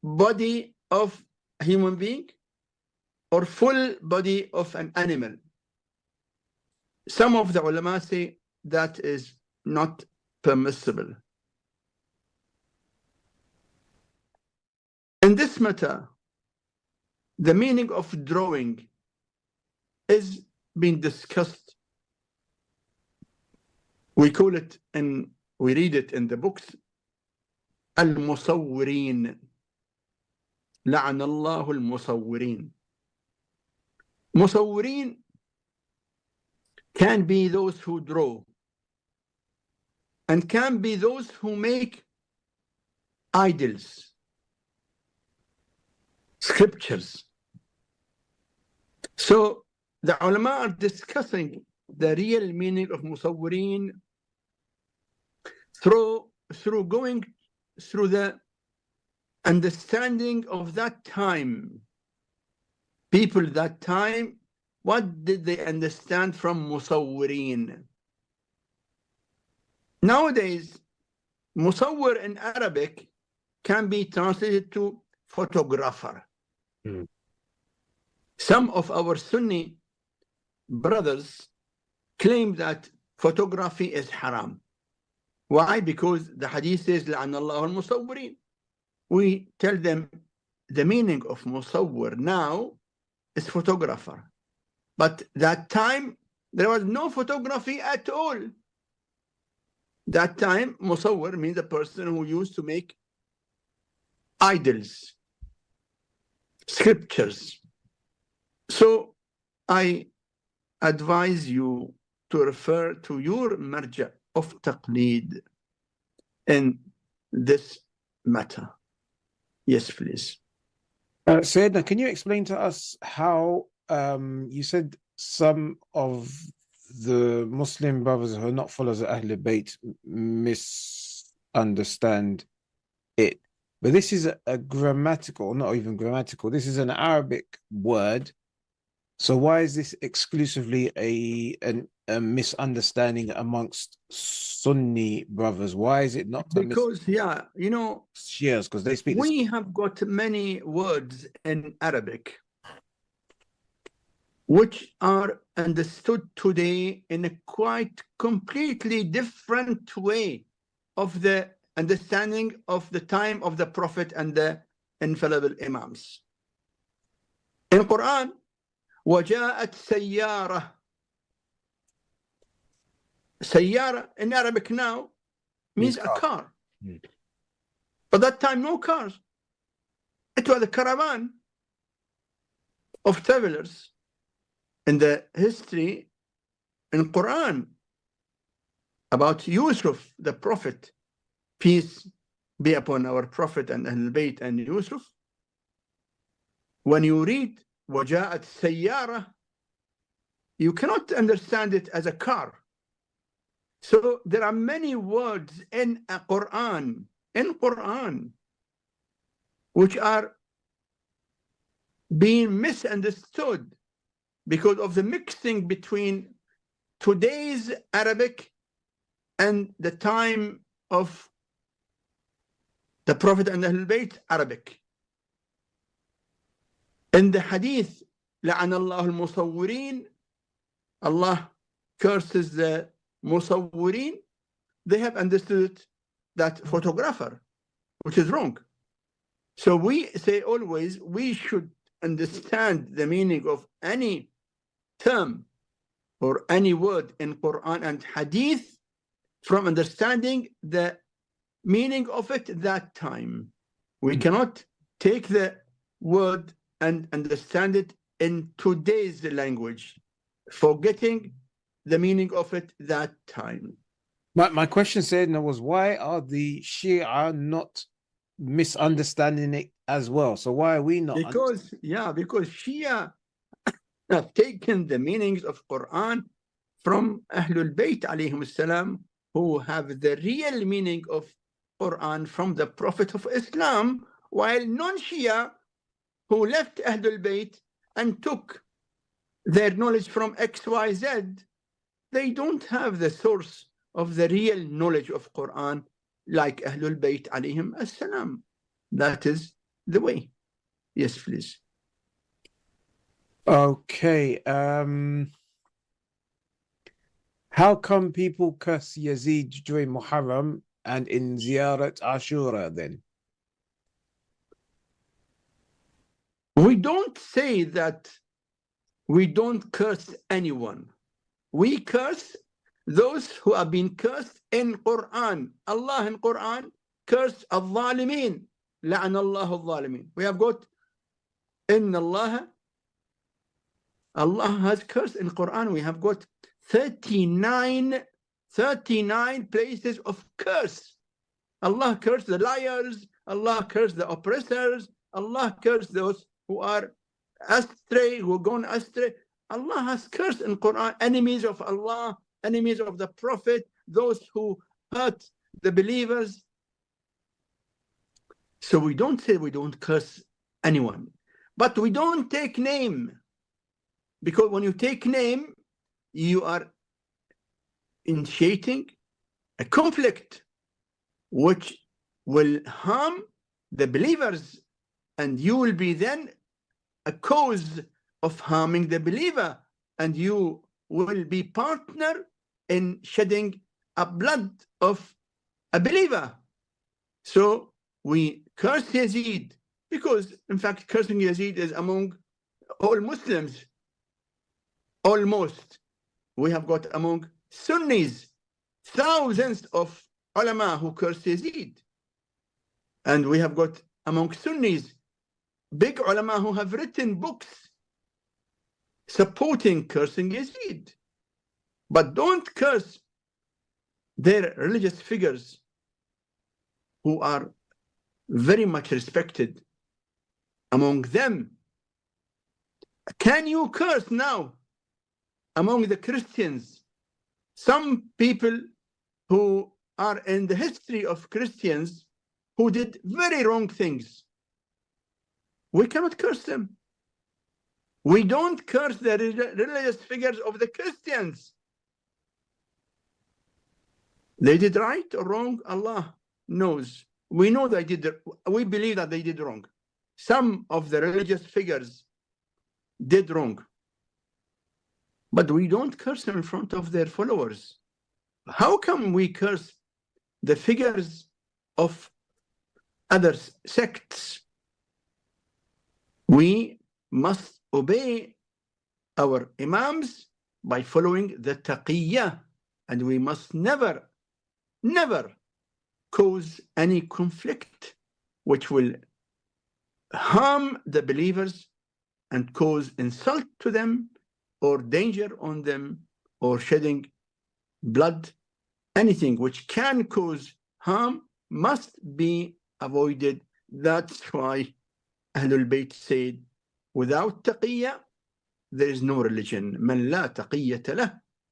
body of a human being or full body of an animal, some of the ulama say that is not permissible. In this matter, the meaning of drawing is being discussed. We call it, and we read it in the books, المصورين. لعن الله المصورين. مصورين can be those who draw, and can be those who make idols, scriptures. So the ulama are discussing the real meaning of musawwirin through going through the understanding of that time. People that time, what did they understand from musawwirin? Nowadays, musawwir in Arabic can be translated to photographer. Some of our Sunni brothers claim that photography is haram. Why? Because the hadith says لَعَنَ اللَّهُ الْمُصَوِّرِينَ. We tell them the meaning of musawwir now is photographer. But that time, there was no photography at all. That time, musawwir means a person who used to make idols, scriptures. So I advise you to refer to your marja of taqleed in this matter. Yes, please. Sayyidina, can you explain to us how you said some of the Muslim brothers who are not followers of Ahlulbayt misunderstand it? But this is a grammatical, not even grammatical, this is an Arabic word. So why is this exclusively a misunderstanding amongst Sunni brothers? Why is it not? Because, yeah, you know, Shias, because they speak. We have got many words in Arabic which are understood today in a quite completely different way of the understanding of the time of the Prophet and the infallible Imams. In Quran, وَجَاءَتْ سَيَّارَةٌ. Sayyara in Arabic now means a car. But that time, no cars. It was a caravan of travelers. In the history in Quran about Yusuf, the Prophet, peace be upon our Prophet and Ahlulbayt and Yusuf, when you read وَجَاءَتْ سَيَّارَةٌ, you cannot understand it as a car. So there are many words in Quran, which are being misunderstood because of the mixing between today's Arabic and the time of the Prophet and Ahlulbayt Arabic. In the hadith, لَعَنَ اللَّهُ الْمُصَوِّرِينَ, Allah curses the Musawwirin. They have understood that photographer, which is wrong. So we say always we should understand the meaning of any term or any word in Quran and Hadith from understanding the meaning of it that time. We cannot take the word and understand it in today's language, forgetting the meaning of it that time. My question, Sayyidina, was why are the Shia not misunderstanding it as well? So why are we not? Because Shia have taken the meanings of Quran from Ahlulbayt alayhim salam, who have the real meaning of Quran from the Prophet of Islam, while non-Shia who left Ahlulbayt and took their knowledge from XYZ, they don't have the source of the real knowledge of Quran like Ahlulbayt alayhim as-salam. That is the way. Yes, please. Okay. How come people curse Yazid during Muharram and in Ziyarat Ashura then? We don't say that we don't curse anyone. We curse those who have been cursed in Quran. Allah in Quran cursed al-zalimin. لَعَنَ اللَّهُ الظَّالِمِينَ. We have got Allah has cursed in Quran. We have got 39 places of curse. Allah cursed the liars. Allah cursed the oppressors. Allah cursed those who are astray, who are gone astray. Allah has cursed in Quran enemies of Allah, enemies of the Prophet, those who hurt the believers. So we don't say we don't curse anyone, but we don't take name, because when you take name, you are initiating a conflict which will harm the believers, and you will be then a cause of harming the believer, and you will be partner in shedding a blood of a believer. So we curse Yazid, because in fact cursing Yazid is among all Muslims. Almost. We have got among Sunnis thousands of ulama who curse Yazid. And we have got among Sunnis big ulama who have written books supporting cursing Yazid. But don't curse their religious figures who are very much respected among them. Can you curse now among the Christians some people who are in the history of Christians who did very wrong things? We cannot curse them. We don't curse the religious figures of the Christians. They did right or wrong, Allah knows. We know they did, we believe that they did wrong. Some of the religious figures did wrong. But we don't curse them in front of their followers. How come we curse the figures of other sects? We must obey our imams by following the taqiyya, and we must never cause any conflict which will harm the believers and cause insult to them or danger on them or shedding blood. Anything which can cause harm must be avoided. That's why Ahlulbayt said, without taqiyya, there is no religion. Man la taqiyyata lah,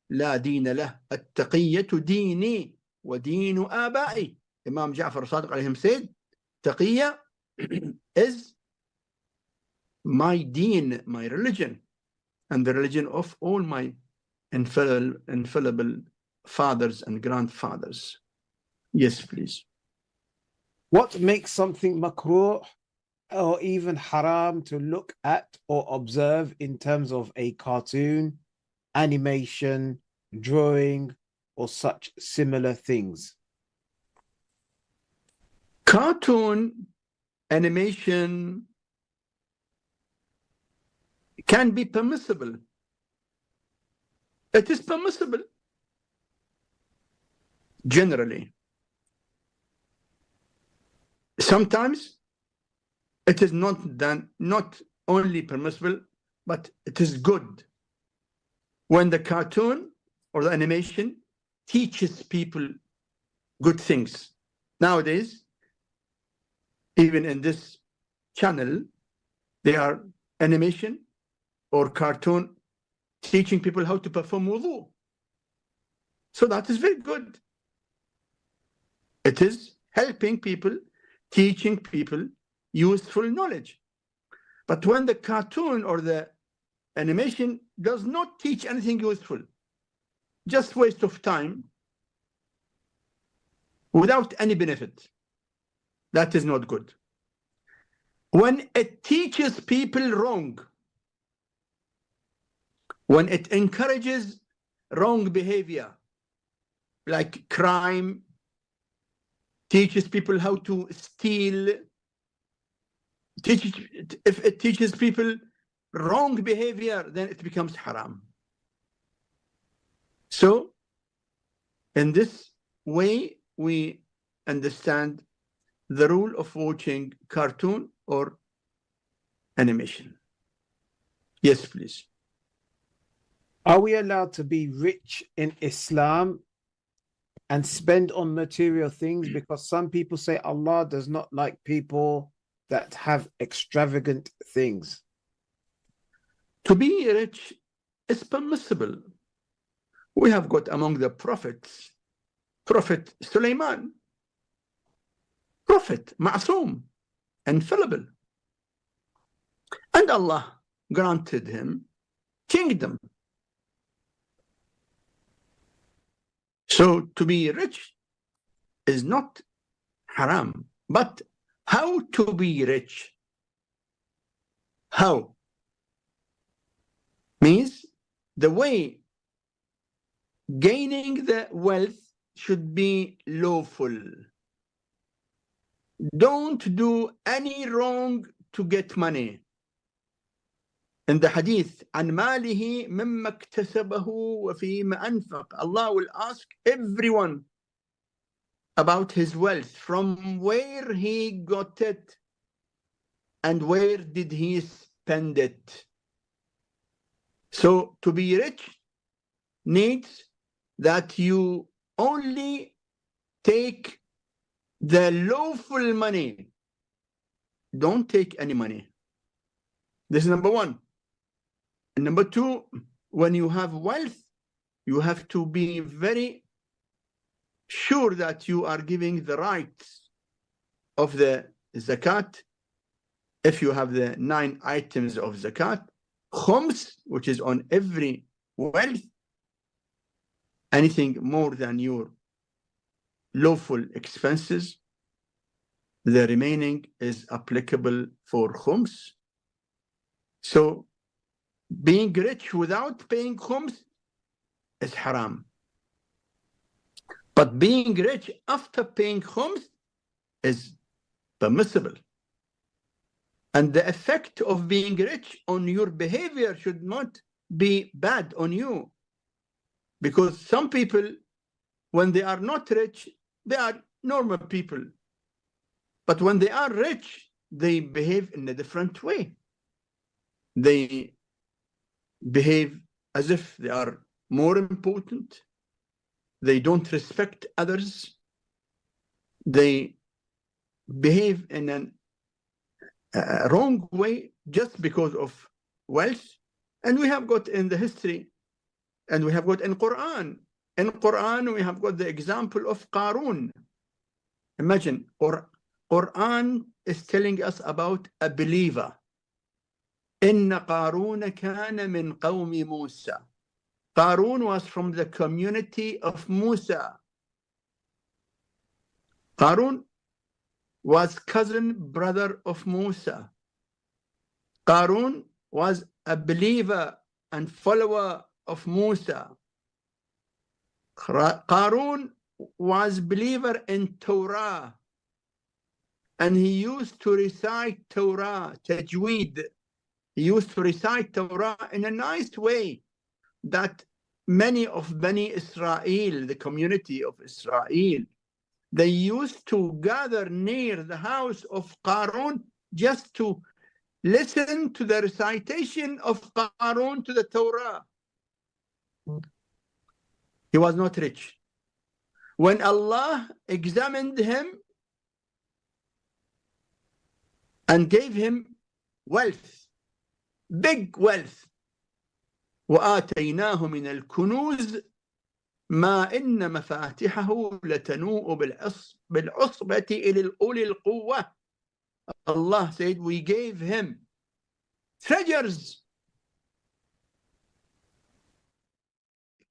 la deena lah. At-taqiyyatu deeni wa deenu abai. Imam Ja'far Sadiq alayhim said, taqiyya is my deen, my religion, and the religion of all my infallible fathers and grandfathers. Yes, please. What makes something makruh or even haram to look at or observe in terms of a cartoon, animation, drawing, or such similar things? Cartoon, animation can be permissible. It is permissible generally. Sometimes it is not only permissible, but it is good when the cartoon or the animation teaches people good things. Nowadays, even in this channel, there are animation or cartoon teaching people how to perform wudhu. So that is very good. It is helping people, teaching people useful knowledge. But when the cartoon or the animation does not teach anything useful, just waste of time without any benefit, that is not good. When it teaches people wrong, when it encourages wrong behavior, like crime, teaches people how to steal, if it teaches people wrong behavior, then it becomes haram. So, in this way, we understand the rule of watching cartoon or animation. Yes, please. Are we allowed to be rich in Islam and spend on material things? Because some people say Allah does not like people that have extravagant things. To be rich is permissible. We have got among the prophets, Prophet Sulaiman, Prophet Ma'soom, infallible. And Allah granted him kingdom. So to be rich is not haram, but how to be rich? How? Means the way gaining the wealth should be lawful. Don't do any wrong to get money. In the hadith, عن ماله مما اكتسبه وفيما أنفق. Allah will ask everyone about his wealth, from where he got it and where did he spend it. So to be rich needs that you only take the lawful money. Don't take any money. This is number one. And number two, when you have wealth, you have to be very sure that you are giving the rights of the zakat. If you have the 9 items of zakat, khums, which is on every wealth, anything more than your lawful expenses, the remaining is applicable for khums. So being rich without paying khums is haram. But being rich after paying khums is permissible. And the effect of being rich on your behavior should not be bad on you. Because some people, when they are not rich, they are normal people. But when they are rich, they behave in a different way. They behave as if they are more important. They don't respect others. They behave in a wrong way just because of wealth. And we have got in the history, and we have got in Quran. In Quran, we have got the example of Qarun. Imagine, Quran is telling us about a believer. إن قارون كان من قوم موسى. Qarun was from the community of Musa. Qarun was cousin brother of Musa. Qarun was a believer and follower of Musa. Qarun was believer in Torah, and he used to recite Torah, tajweed. He used to recite Torah in a nice way that many of Bani Israel, the community of Israel, they used to gather near the house of Qarun just to listen to the recitation of Qarun to the Torah. He was not rich. When Allah examined him and gave him wealth, big wealth, وآتيناه من الكنوز ما إن مفاتحه لتنوء بالعصبة إلى أولي القوة. Allah said, we gave him treasures.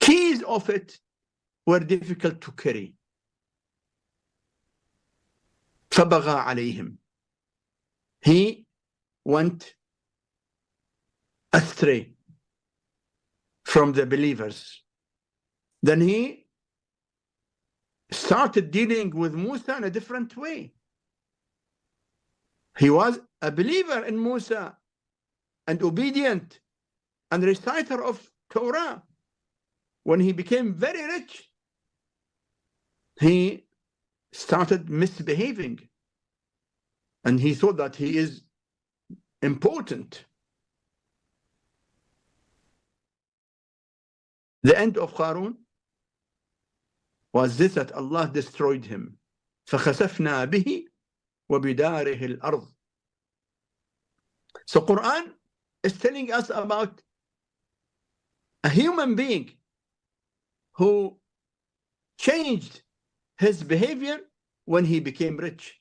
Keys of it were difficult to carry. فبغى عليهم. He went astray from the believers. Then he started dealing with Musa in a different way. He was a believer in Musa and obedient and reciter of Torah. When he became very rich, he started misbehaving, and he thought that he is important. The end of Qarun was this, that Allah destroyed him. فَخَسَفْنَا بِهِ وَبِدَارِهِ الْأَرْضِ. So Quran is telling us about a human being who changed his behavior when he became rich.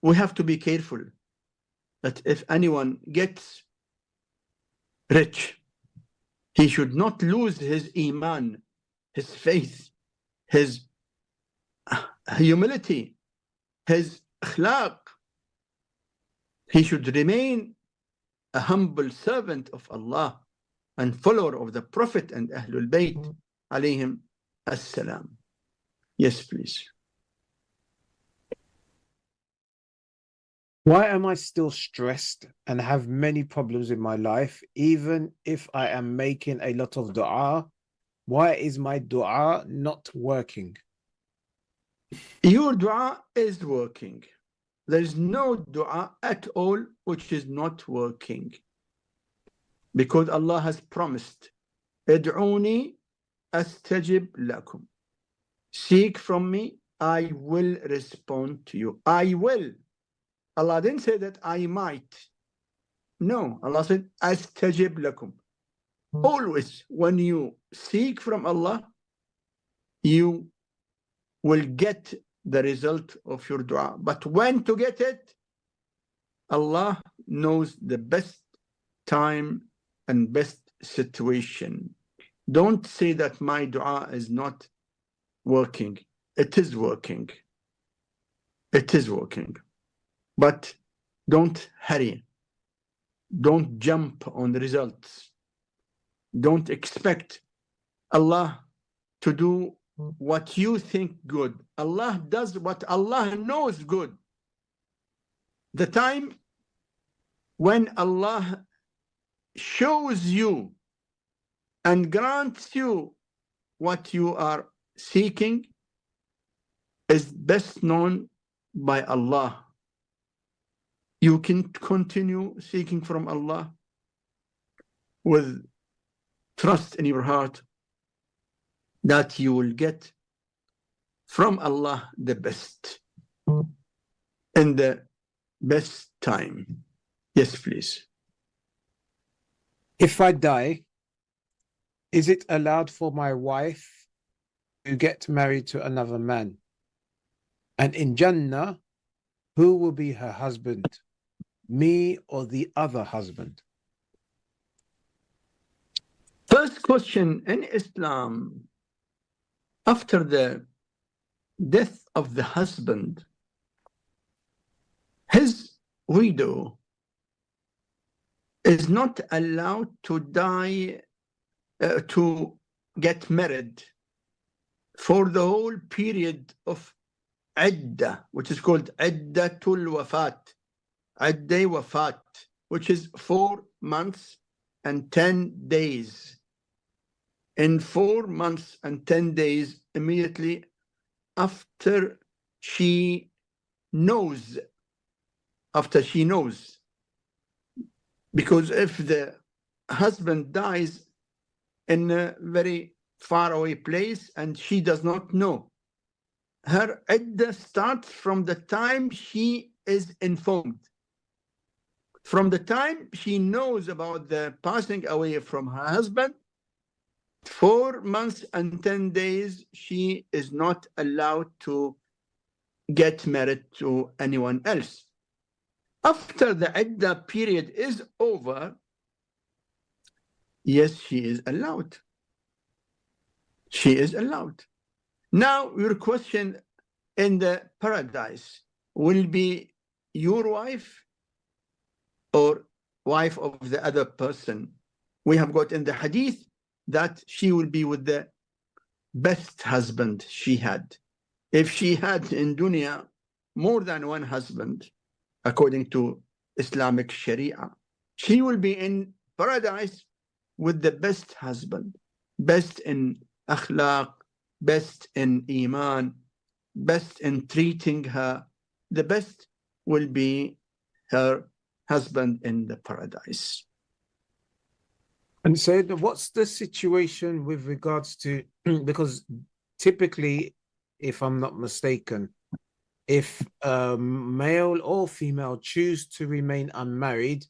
We have to be careful that if anyone gets rich, he should not lose his iman, his faith, his humility, his akhlaq. He should remain a humble servant of Allah and follower of the Prophet and Ahlulbayt alayhim as-salam. Yes, please. Why am I still stressed and have many problems in my life, even if I am making a lot of dua? Why is my dua not working? Your dua is working. There is no dua at all which is not working. Because Allah has promised, Ad'uni astajib lakum. Seek from me, I will respond to you. I will. Allah didn't say that I might. No, Allah said, astajib lakum. Always, when you seek from Allah, you will get the result of your dua. But when to get it, Allah knows the best time and best situation. Don't say that my dua is not working. It is working. It is working. But don't hurry. Don't jump on the results. Don't expect Allah to do what you think good. Allah does what Allah knows good. The time when Allah shows you and grants you what you are seeking is best known by Allah. You can continue seeking from Allah with trust in your heart that you will get from Allah the best in the best time. Yes, please. If I die, is it allowed for my wife to get married to another man? And in Jannah, who will be her husband? Me or the other husband? First question, in Islam, after the death of the husband, his widow is not allowed to die, to get married for the whole period of Iddah, which is called Iddatul Wafat, Iddah Wafat, which is 4 months and 10 days. In 4 months and 10 days, immediately after she knows, because if the husband dies in a very far away place and she does not know, her iddah starts from the time she is informed. From the time she knows about the passing away from her husband, 4 months and 10 days, she is not allowed to get married to anyone else. After the iddah period is over, yes, she is allowed. She is allowed. Now, your question in the paradise will be your wife or wife of the other person. We have got in the hadith that she will be with the best husband she had. If she had in dunya more than one husband, according to Islamic Sharia, she will be in paradise with the best husband, best in akhlaq, best in iman, best in treating her. The best will be her husband in the paradise. And so what's the situation with regards to, because typically, if I'm not mistaken, if male or female choose to remain unmarried,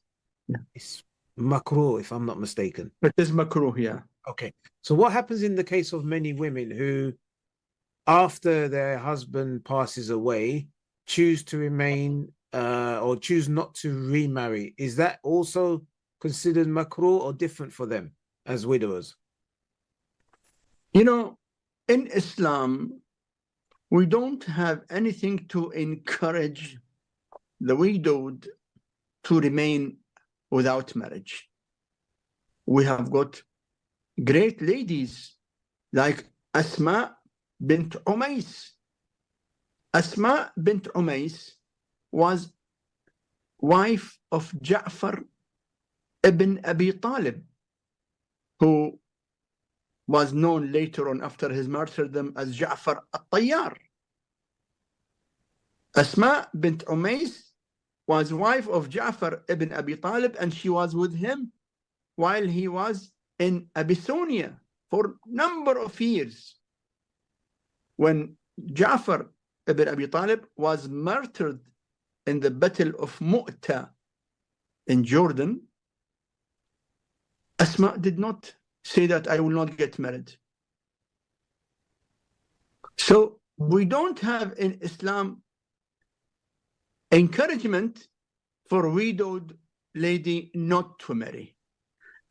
it's makruh, if I'm not mistaken. It is makruh, yeah. Okay. So what happens in the case of many women who, after their husband passes away, choose to remain or choose not to remarry? Is that also considered makruh or different for them as widowers? You know, in Islam, we don't have anything to encourage the widowed to remain without marriage. We have got great ladies like Asma bint Umays. Asma bint Umays was wife of Ja'far ibn Abi Talib, who was known later on after his martyrdom as Ja'far al-Tayyar. Asma bint Umays was wife of Ja'far ibn Abi Talib, and she was with him while he was in Abyssinia for a number of years. When Ja'far ibn Abi Talib was martyred in the Battle of Mu'ta in Jordan, Asma did not say that I will not get married. So we don't have in Islam encouragement for widowed lady not to marry.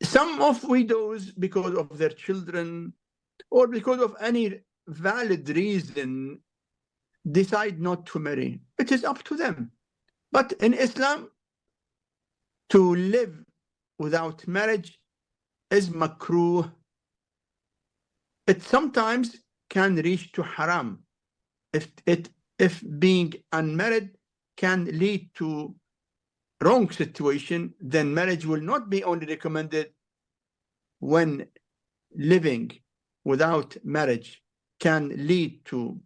Some of widows, because of their children or because of any valid reason, decide not to marry. It is up to them. But in Islam, to live without marriage is makruh. It sometimes can reach to haram. If being unmarried can lead to wrong situation, then marriage will not be only recommended. When living without marriage can lead to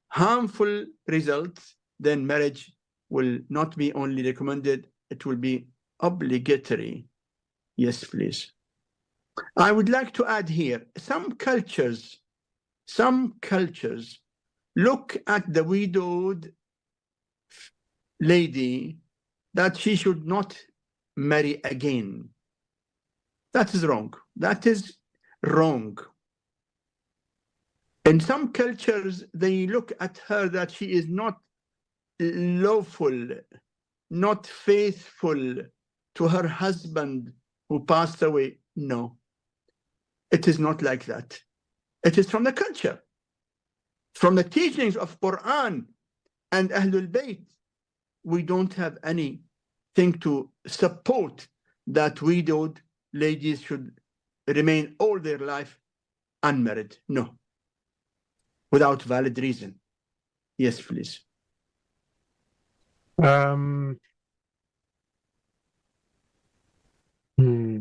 harmful results, then marriage will not be only recommended, it will be obligatory. Yes, please. I would like to add here, some cultures look at the widowed lady that she should not marry again. That is wrong. That is wrong. In some cultures, they look at her that she is not lawful, not faithful to her husband who passed away. No, it is not like that. It is from the culture, from the teachings of Quran and Ahlulbayt. We don't have anything to support that widowed ladies should remain all their life unmarried. No, without valid reason. Yes, please.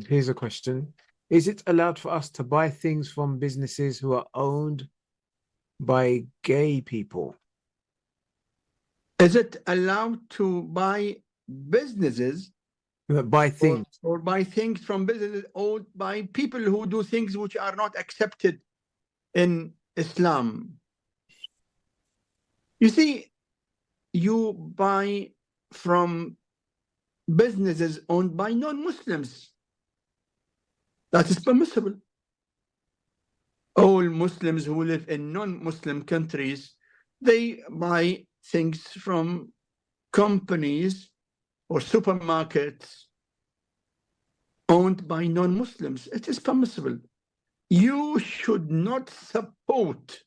Here's a question. Is it allowed for us to buy things from businesses who are owned by gay people? Is it allowed to buy businesses? Buy things. Or buy things from businesses owned by people who do things which are not accepted in Islam? You see, you buy from businesses owned by non-Muslims. That is permissible. All Muslims who live in non-Muslim countries, they buy things from companies or supermarkets owned by non-Muslims. It is permissible. You should not support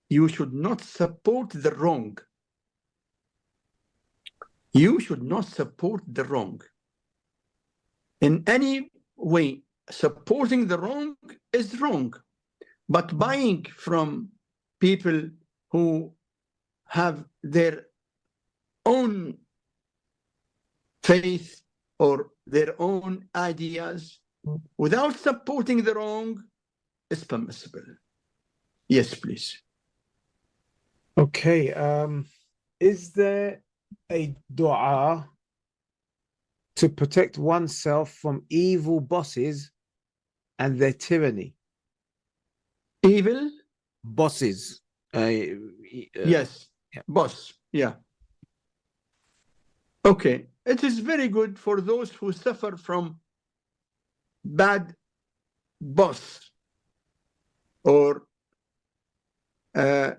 the wrong. You should not support the wrong. In any way, supporting the wrong is wrong. But buying from people who have their own faith or their own ideas without supporting the wrong is permissible. Yes, please. Okay. Is there a dua to protect oneself from evil bosses and their tyranny? Evil bosses. Yes. Yeah. Boss. Yeah. Okay. It is very good for those who suffer from bad boss or a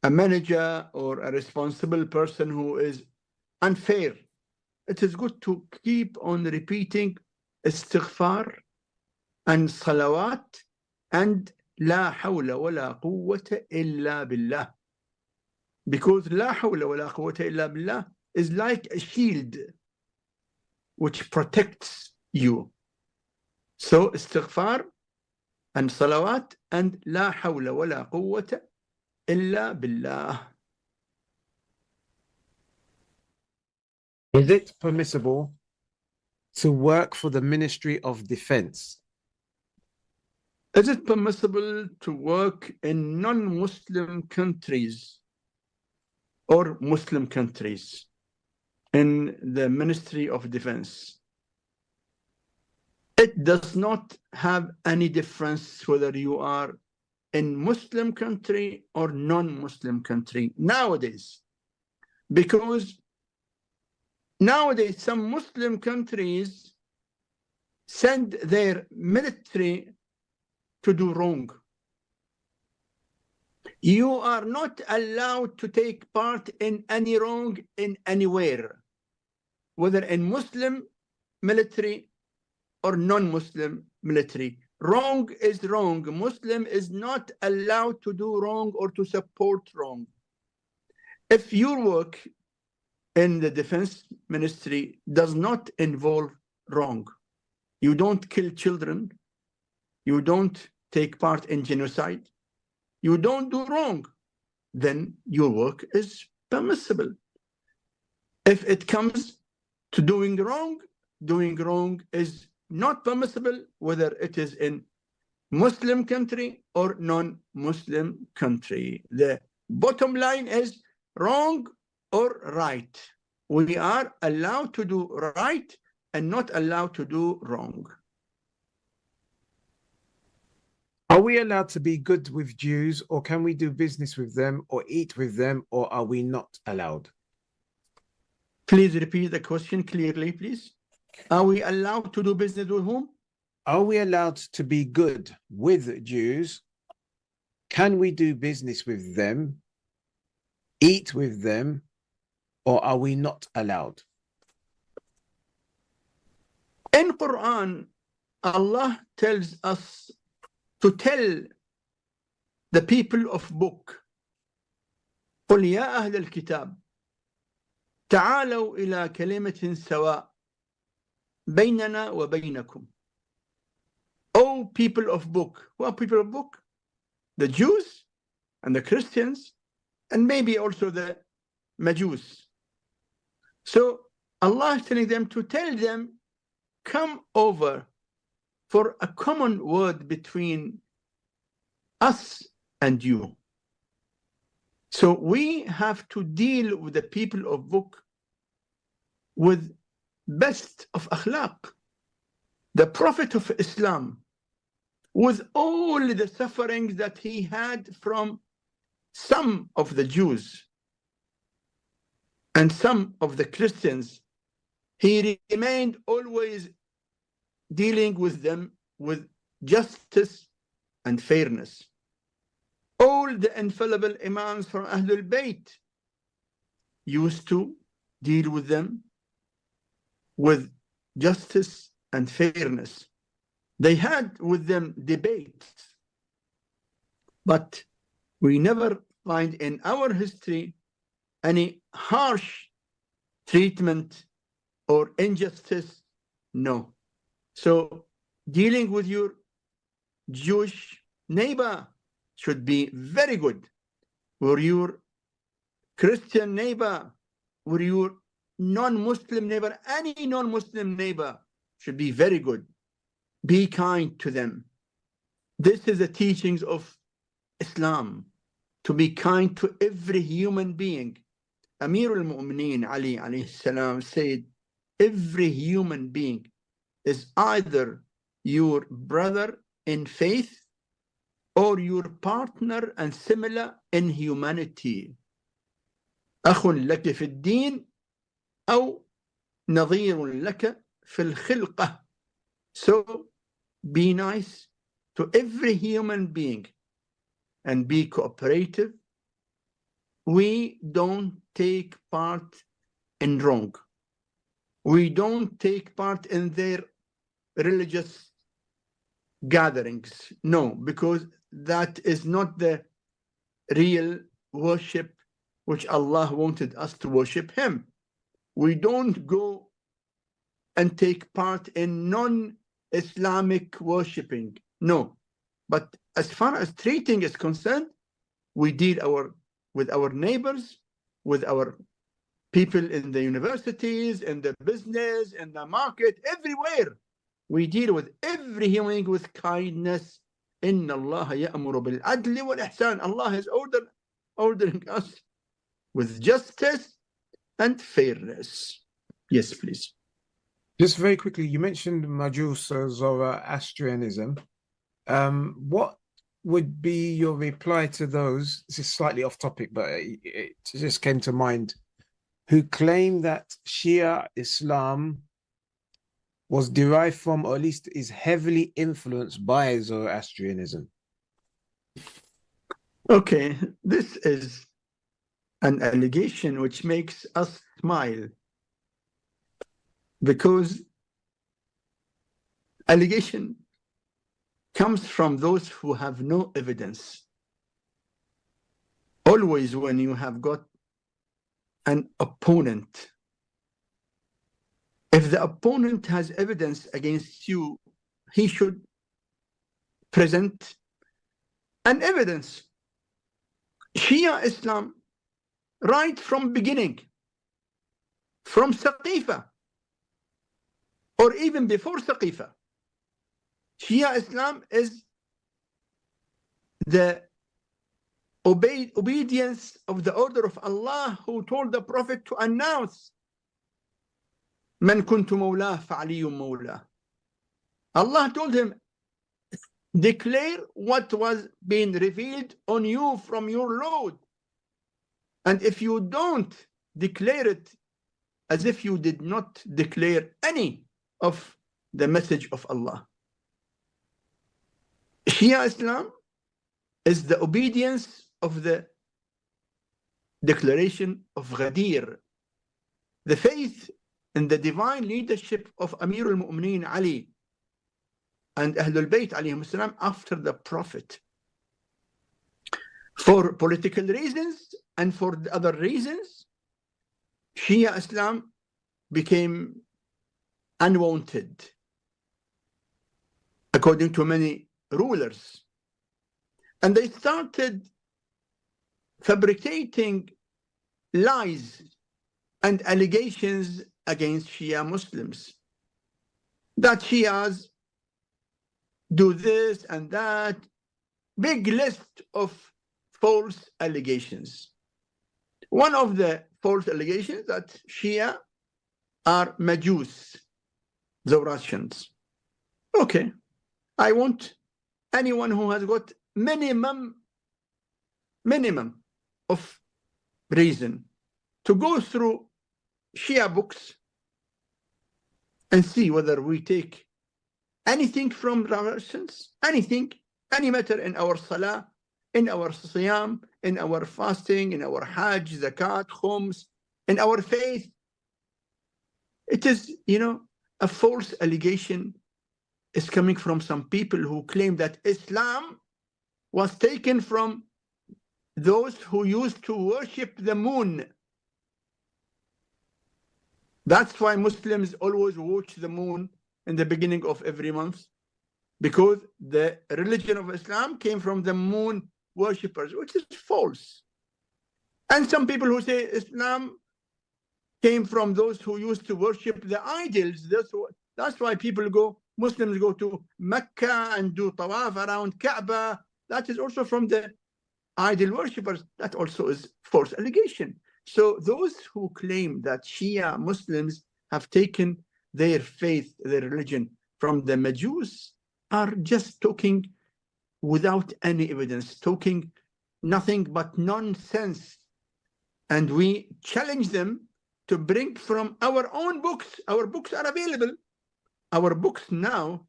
manager or a responsible person who is unfair. It is good to keep on repeating istighfar and salawat and la hawla wa la quwwata illa billah. Because la hawla wa la quwwata illa billah is like a shield which protects you. So istighfar and salawat and la hawla wa la quwwata illa billah. Is it permissible to work for the Ministry of Defense? Is it permissible to work in non-Muslim countries or Muslim countries in the Ministry of Defense? It does not have any difference whether you are in Muslim country or non-Muslim country nowadays, because nowadays some Muslim countries send their military to do wrong. You are not allowed to take part in any wrong in anywhere, whether in Muslim military or non-Muslim military. Wrong is wrong. Muslim is not allowed to do wrong or to support wrong. If your work in the defense ministry does not involve wrong, you don't kill children, you don't take part in genocide, you don't do wrong, then your work is permissible. If it comes to doing wrong is not permissible, whether it is in Muslim country or non-Muslim country. The bottom line is wrong or right. We are allowed to do right and not allowed to do wrong. Are we allowed to be good with Jews, or can we do business with them or eat with them, or are we not allowed? Please repeat the question clearly, please. Are we allowed to do business with whom? Are we allowed to be good with Jews? Can we do business with them, eat with them, or are we not allowed? In Quran, Allah tells us to tell the people of book, قل يا أهل الكتاب تعالوا إلى كلمة سواء بيننا وبينكم. O people of book. Who are people of book? The Jews and the Christians, and maybe also the Majus. So Allah is telling them to tell them, come over for a common word between us and you. So we have to deal with the people of book with best of akhlaq. The Prophet of Islam, with all the sufferings that he had from some of the Jews and some of the Christians, he remained always dealing with them with justice and fairness. All the infallible imams from Ahlulbayt used to deal with them with justice and fairness. They had with them debates, but we never find in our history any harsh treatment or injustice. No. So dealing with your Jewish neighbor should be very good, or your Christian neighbor, or your non-Muslim neighbor, any non-Muslim neighbor should be very good. Be kind to them. This is the teachings of Islam, to be kind to every human being. Amir al-Mu'mineen Ali alayhi salam said, every human being is either your brother in faith or your partner and similar in humanity. أخ لك في الدين أو نظير لك في الخلقة. So be nice to every human being and be cooperative. We don't take part in wrong. We don't take part in their religious gatherings. No, because that is not the real worship which Allah wanted us to worship Him. We don't go and take part in non-Islamic worshipping. No, But as far as treating is concerned, we deal with our neighbors, with our people in the universities, in the business, in the market, everywhere. We deal with every human being with kindness. Inna Allah ya'muru bil adli wal ihsan. Allah is ordering us with justice and fairness. Yes, please. Just very quickly, you mentioned Majus Zoroastrianism. What would be your reply to those? This is slightly off topic, but it just came to mind. Who claim that Shia Islam was derived from, or at least is heavily influenced by Zoroastrianism? Okay, this is an allegation which makes us smile, because allegation comes from those who have no evidence. Always when you have got an opponent, if the opponent has evidence against you, he should present an evidence. Shia Islam, right from beginning, from Saqifa, or even before Saqifa, Shia Islam is the obedience of the order of Allah, who told the Prophet to announce, Man kuntu mawlah fa'aliyun mawlah. Allah told him, declare what was being revealed on you from your Lord. And if you don't declare it, as if you did not declare any of the message of Allah. Shia Islam is the obedience of the declaration of Ghadir, the faith in the divine leadership of Amir al-Mu'mineen Ali and Ahlulbayt alayhim salam after the Prophet. For political reasons and for the other reasons, Shia Islam became unwanted according to many rulers, and they started fabricating lies and allegations against Shia Muslims, that Shias do this and that, big list of false allegations. One of the false allegations that Shia are Majus, Zoroastrians. Okay, I want anyone who has got minimum of reason to go through Shia books and see whether we take anything from Zoroastrians, anything, any matter in our salah, in our siyam, in our fasting, in our hajj, zakat, khums, in our faith. It is, a false allegation is coming from some people who claim that Islam was taken from those who used to worship the moon. That's why Muslims always watch the moon in the beginning of every month, because the religion of Islam came from the moon worshippers, which is false. And some people who say Islam came from those who used to worship the idols. That's why Muslims go to Mecca and do tawaf around Kaaba. That is also from the idol worshippers. That also is false allegation. So those who claim that Shia Muslims have taken their faith, their religion from the Majus, are just talking without any evidence, talking nothing but nonsense. And we challenge them to bring from our own books. Our books are available. Our books now,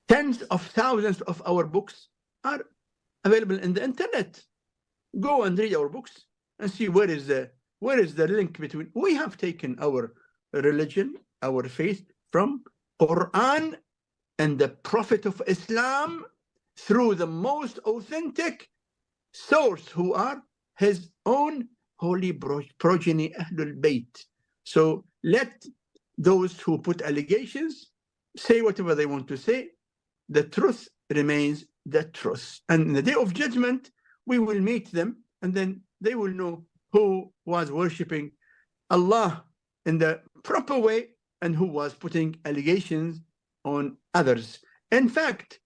tens of thousands of our books are available in the internet. Go and read our books and see where is the link between. We have taken our religion, our faith from Quran and the Prophet of Islam through the most authentic source, who are his own holy progeny, Ahlulbayt. So let those who put allegations say whatever they want to say. The truth remains the truth. And in the day of judgment, we will meet them, and then they will know who was worshipping Allah in the proper way and who was putting allegations on others. In fact,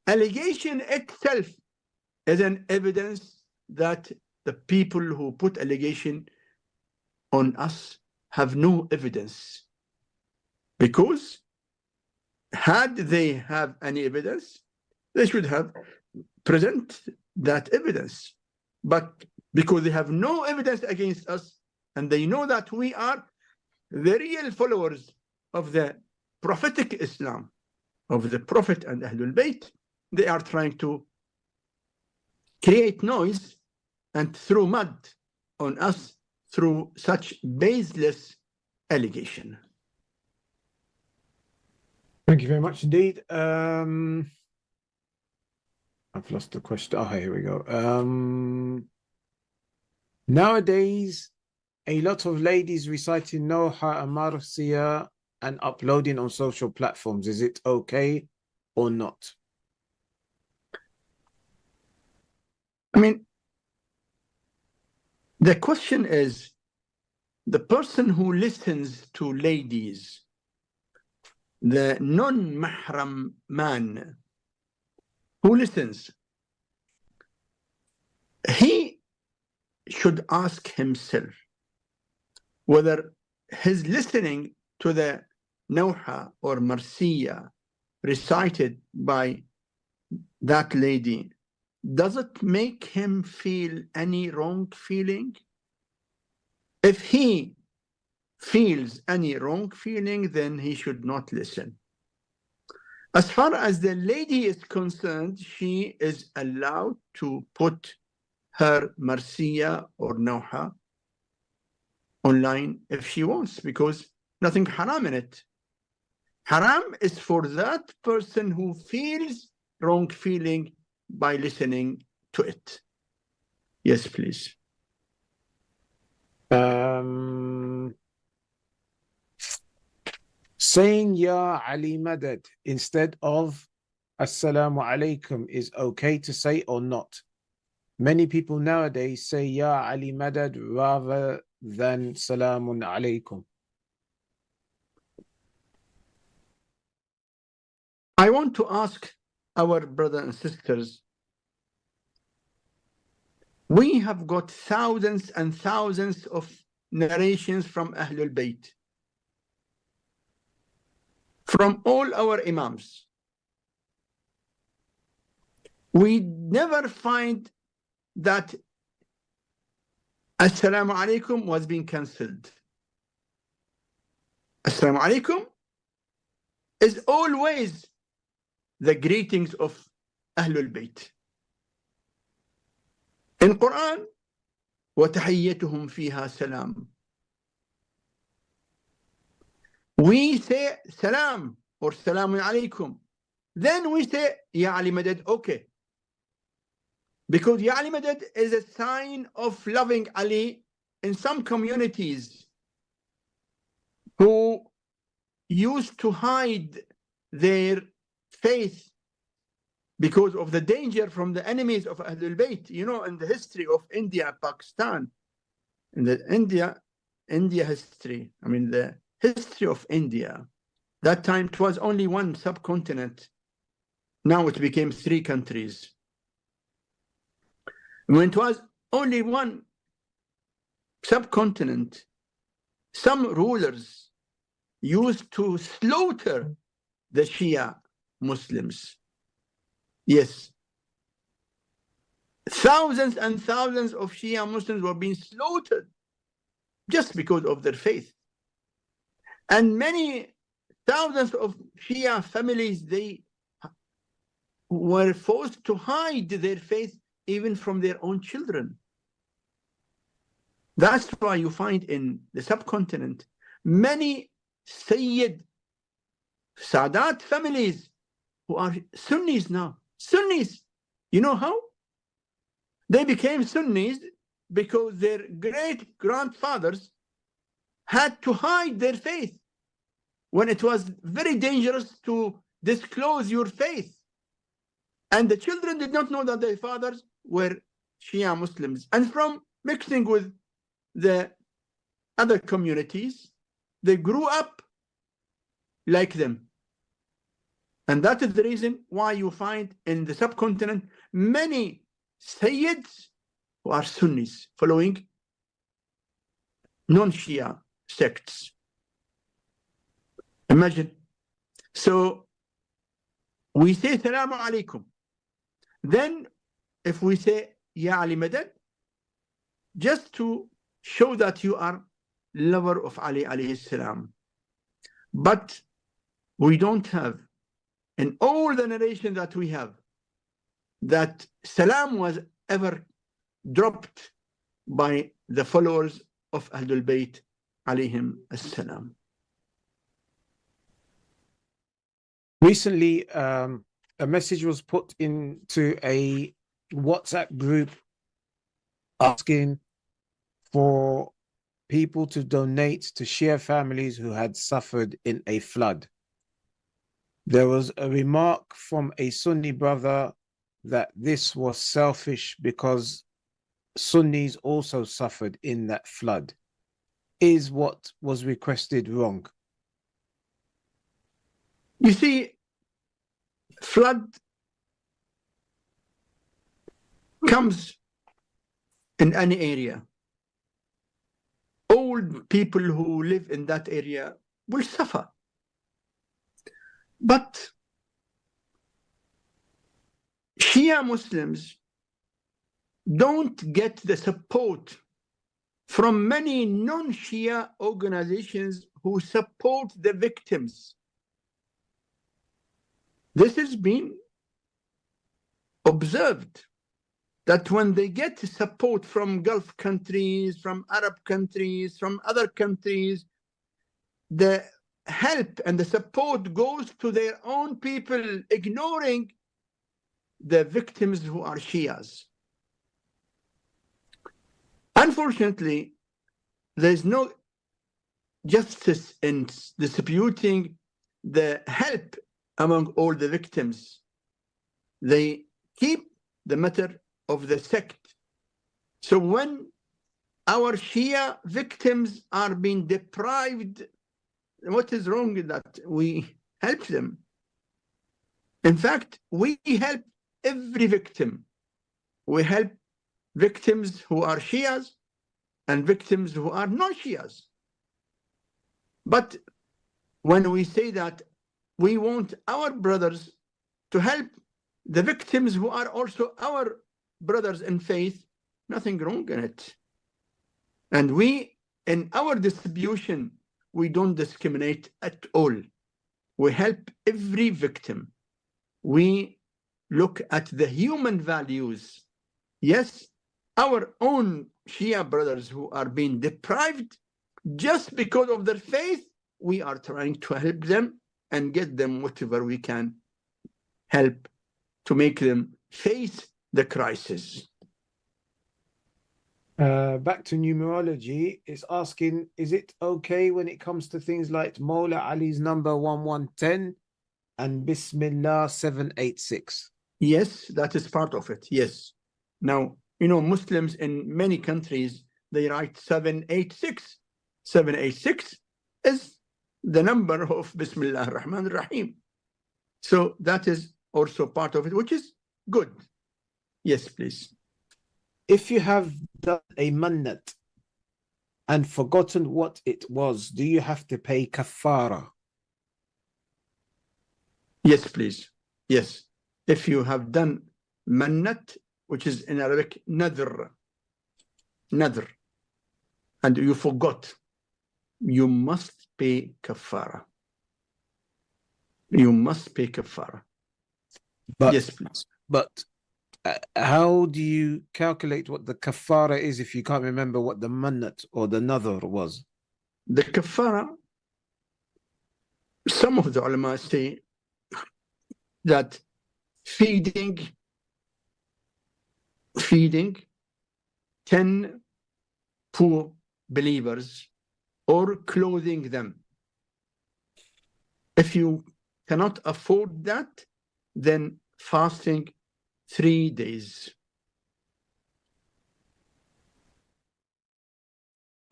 allegation itself is an evidence that the people who put allegation on us have no evidence. Because had they have any evidence, they should have present that evidence. But because they have no evidence against us, and they know that we are the real followers of the prophetic Islam, of the Prophet and Ahlulbayt, they are trying to create noise and throw mud on us through such baseless allegation. Thank you very much indeed. I've lost the question. Oh, here we go. Nowadays, a lot of ladies reciting Noha and Marsiya and uploading on social platforms. Is it okay or not? I mean, the question is, the person who listens to ladies, the non-mahram man who listens, he should ask himself whether his listening to the Nawha or Marsiya recited by that lady, does it make him feel any wrong feeling? If he feels any wrong feeling, then he should not listen. As far as the lady is concerned, she is allowed to put her Marsiya or Nawha online if she wants, because nothing haram in it. Haram is for that person who feels wrong feeling by listening to it. Yes, please. Saying Ya Ali Madad instead of Assalamu alaikum is okay to say or not? Many people nowadays say Ya Ali Madad rather than Salamun alaikum. I want to ask our brothers and sisters, we have got thousands and thousands of narrations from Ahlul Bayt, from all our Imams. We never find that Assalamu alaikum was being cancelled. Assalamu alaikum is always the greetings of Ahlul Bayt. In Quran, وَتَحِيَّتُهُمْ فِيهَا salam. We say salam or salamun alaikum. Then we say Ya Ali Madad, okay. Because Ya Ali Madad is a sign of loving Ali in some communities who used to hide their faith because of the danger from the enemies of Ahlul Bayt. You know, in the history of India, Pakistan, in the India history, I mean the history of India, that time it was only one subcontinent. Now it became 3 countries. When it was only one subcontinent, some rulers used to slaughter the Shia Muslims. Yes. Thousands and thousands of Shia Muslims were being slaughtered just because of their faith. And many thousands of Shia families, they were forced to hide their faith even from their own children. That's why you find in the subcontinent many Sayyid Sadat families who are Sunnis now. Sunnis. You know how? They became Sunnis because their great-grandfathers had to hide their faith when it was very dangerous to disclose your faith. And the children did not know that their fathers were Shia Muslims. And from mixing with the other communities, they grew up like them. And that is the reason why you find in the subcontinent many Sayyids who are Sunnis following non-Shia sects. Imagine. So we say Salamu Alaikum. Then if we say Ya Ali Madad, just to show that you are lover of Ali alayhi salam. But we don't have, in all the narration that we have, that salam was ever dropped by the followers of Ahlulbayt alayhim as-salam. Recently, a message was put into a WhatsApp group asking for people to donate to Shia families who had suffered in a flood. There was a remark from a Sunni brother that this was selfish because Sunnis also suffered in that flood. Is what was requested wrong? You see, flood comes in any area. All people who live in that area will suffer. But Shia Muslims don't get the support from many non-Shia organizations who support the victims. This has been observed, that when they get support from Gulf countries, from Arab countries, from other countries, the help and the support goes to their own people, ignoring the victims who are Shias. Unfortunately, there's no justice in distributing the help among all the victims. They keep the matter of the sect. So when our Shia victims are being deprived, what is wrong with that? We help them. In fact, we help every victim. We help victims who are Shias and victims who are not Shias. But when we say that we want our brothers to help the victims who are also our brothers in faith, nothing wrong in it. And we, in our distribution, we don't discriminate at all. We help every victim. We look at the human values. Yes, our own Shia brothers who are being deprived just because of their faith, we are trying to help them and get them whatever we can help to make them face the crisis. Back to numerology, it's asking, is it okay when it comes to things like Mawla Ali's number 1110 and Bismillah 786? Yes, that is part of it. Yes. Now, you know, Muslims in many countries, they write 786. 786 is the number of Bismillah ar-Rahman ar-Rahim. So that is also part of it, which is good. Yes, please. If you have done a mannat and forgotten what it was, do you have to pay kafara? Yes, please. Yes. If you have done mannat, which is in Arabic nadr, and you forgot, you must pay kafara. You must pay kafara. But, yes, please. But how do you calculate what the kafara is if you can't remember what the mannat or the nadhr was? The kafara, some of the ulama say that feeding 10 poor believers or clothing them. If you cannot afford that, then fasting 3 days.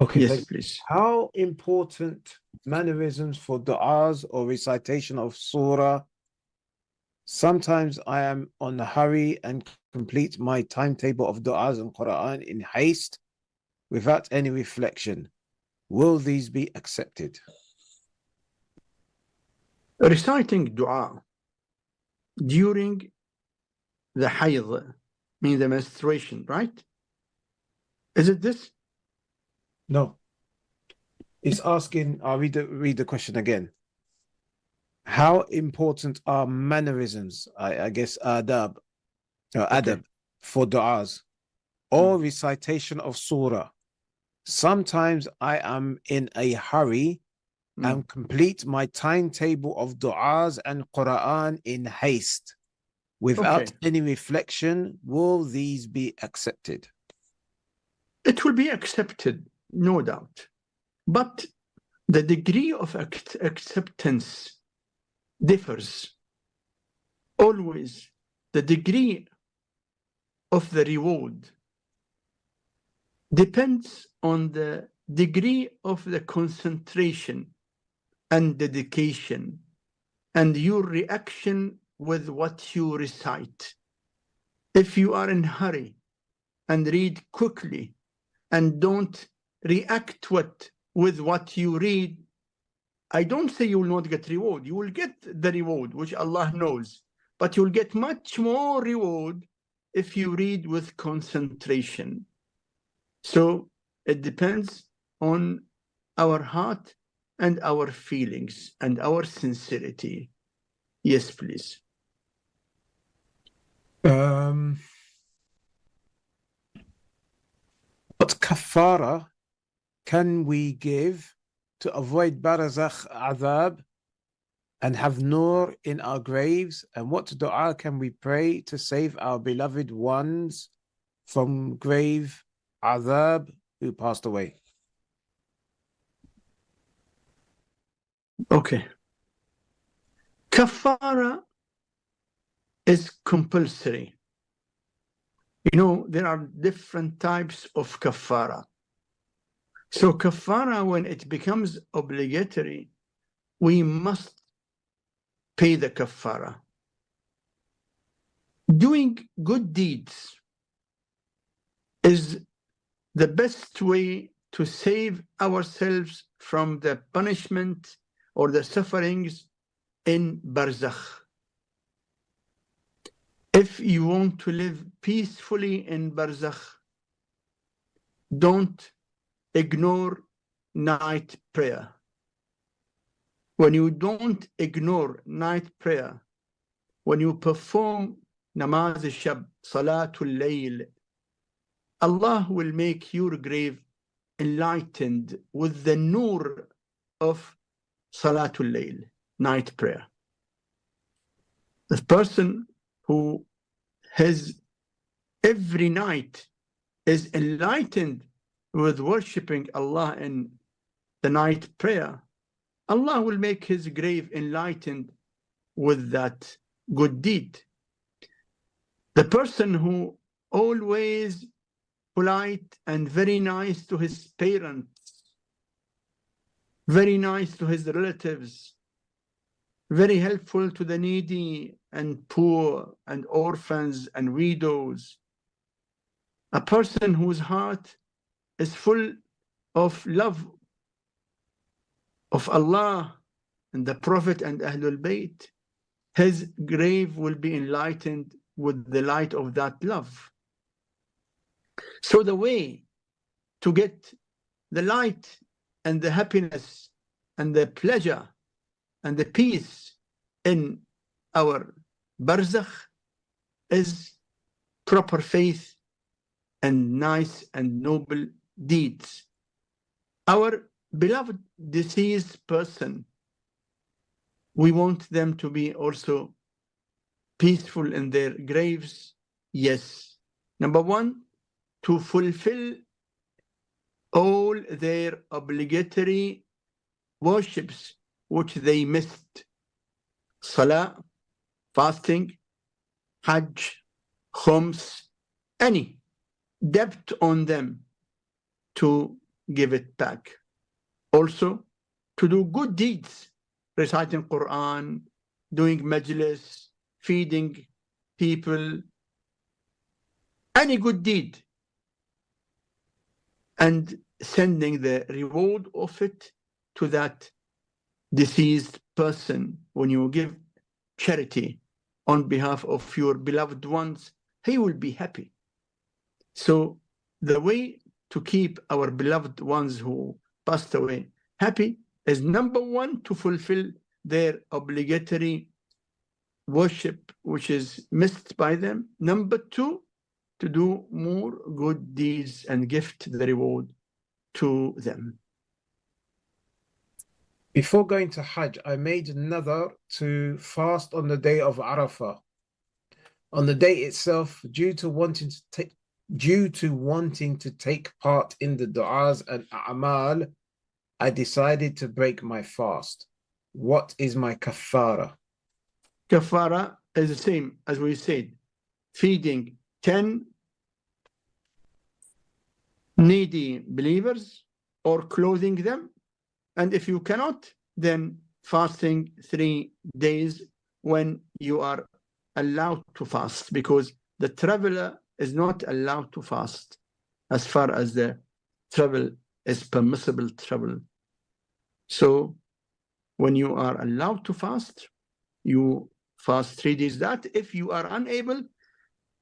Okay, Yes, please. how important mannerisms for du'as or recitation of surah? Sometimes I am on a hurry and complete my timetable of du'as and Quran in haste without any reflection. Will these be accepted? Reciting dua during the hayd, meaning the menstruation, right? Is it this? No. It's asking, I'll read the question again. How important are mannerisms, I guess adab, or adab, for du'as or recitation of surah? Sometimes I am in a hurry and complete my timetable of du'as and Quran in haste without any reflection. Will these be accepted? It will be accepted, no doubt. But the degree of acceptance differs. Always the degree of the reward depends on the degree of the concentration and dedication and your reaction with what you recite. If you are in a hurry and read quickly and don't react with what you read, I don't say you will not get reward. You will get the reward, which Allah knows, but you'll get much more reward if you read with concentration. So it depends on our heart and our feelings and our sincerity. Yes, please. What kafara can we give to avoid barazakh adhab and have nur in our graves? And what dua can we pray to save our beloved ones from grave adhab who passed away? Okay. Kafara is compulsory. You know, there are different types of kafara. So kafara, when it becomes obligatory, we must pay the kafara. Doing good deeds is the best way to save ourselves from the punishment or the sufferings in barzakh. If you want to live peacefully in barzakh, don't ignore night prayer. When you don't ignore night prayer, when you perform namaz al-shab, salatul layl, Allah will make your grave enlightened with the nur of salatul layl, night prayer. The person who has every night is enlightened with worshipping Allah in the night prayer, Allah will make his grave enlightened with that good deed. The person who always polite and very nice to his parents, very nice to his relatives, very helpful to the needy and poor and orphans and widows, a person whose heart is full of love of Allah and the Prophet and Ahlulbayt, his grave will be enlightened with the light of that love. So the way to get the light and the happiness and the pleasure and the peace in our barzakh is proper faith and nice and noble deeds. Our beloved deceased person, we want them to be also peaceful in their graves. Yes. Number one, to fulfill all their obligatory worships which they missed. Salah, fasting, Hajj, khums, any debt on them, to give it back. Also, to do good deeds, reciting Quran, doing majlis, feeding people, any good deed, and sending the reward of it to that deceased person. When you give charity on behalf of your beloved ones, he will be happy. So the way to keep our beloved ones who passed away happy is, number one, to fulfill their obligatory worship, which is missed by them. Number two, to do more good deeds and gift the reward to them. Before going to Hajj, I made another to fast on the day of Arafah. On the day itself, due to wanting to take part in the du'as and a'mal, I decided to break my fast. What is my kafara? Kafara is the same as we said, feeding 10 needy believers or clothing them. And if you cannot, then fasting 3 days when you are allowed to fast, because the traveler is not allowed to fast as far as the travel is permissible travel. So when you are allowed to fast, you fast 3 days. That if you are unable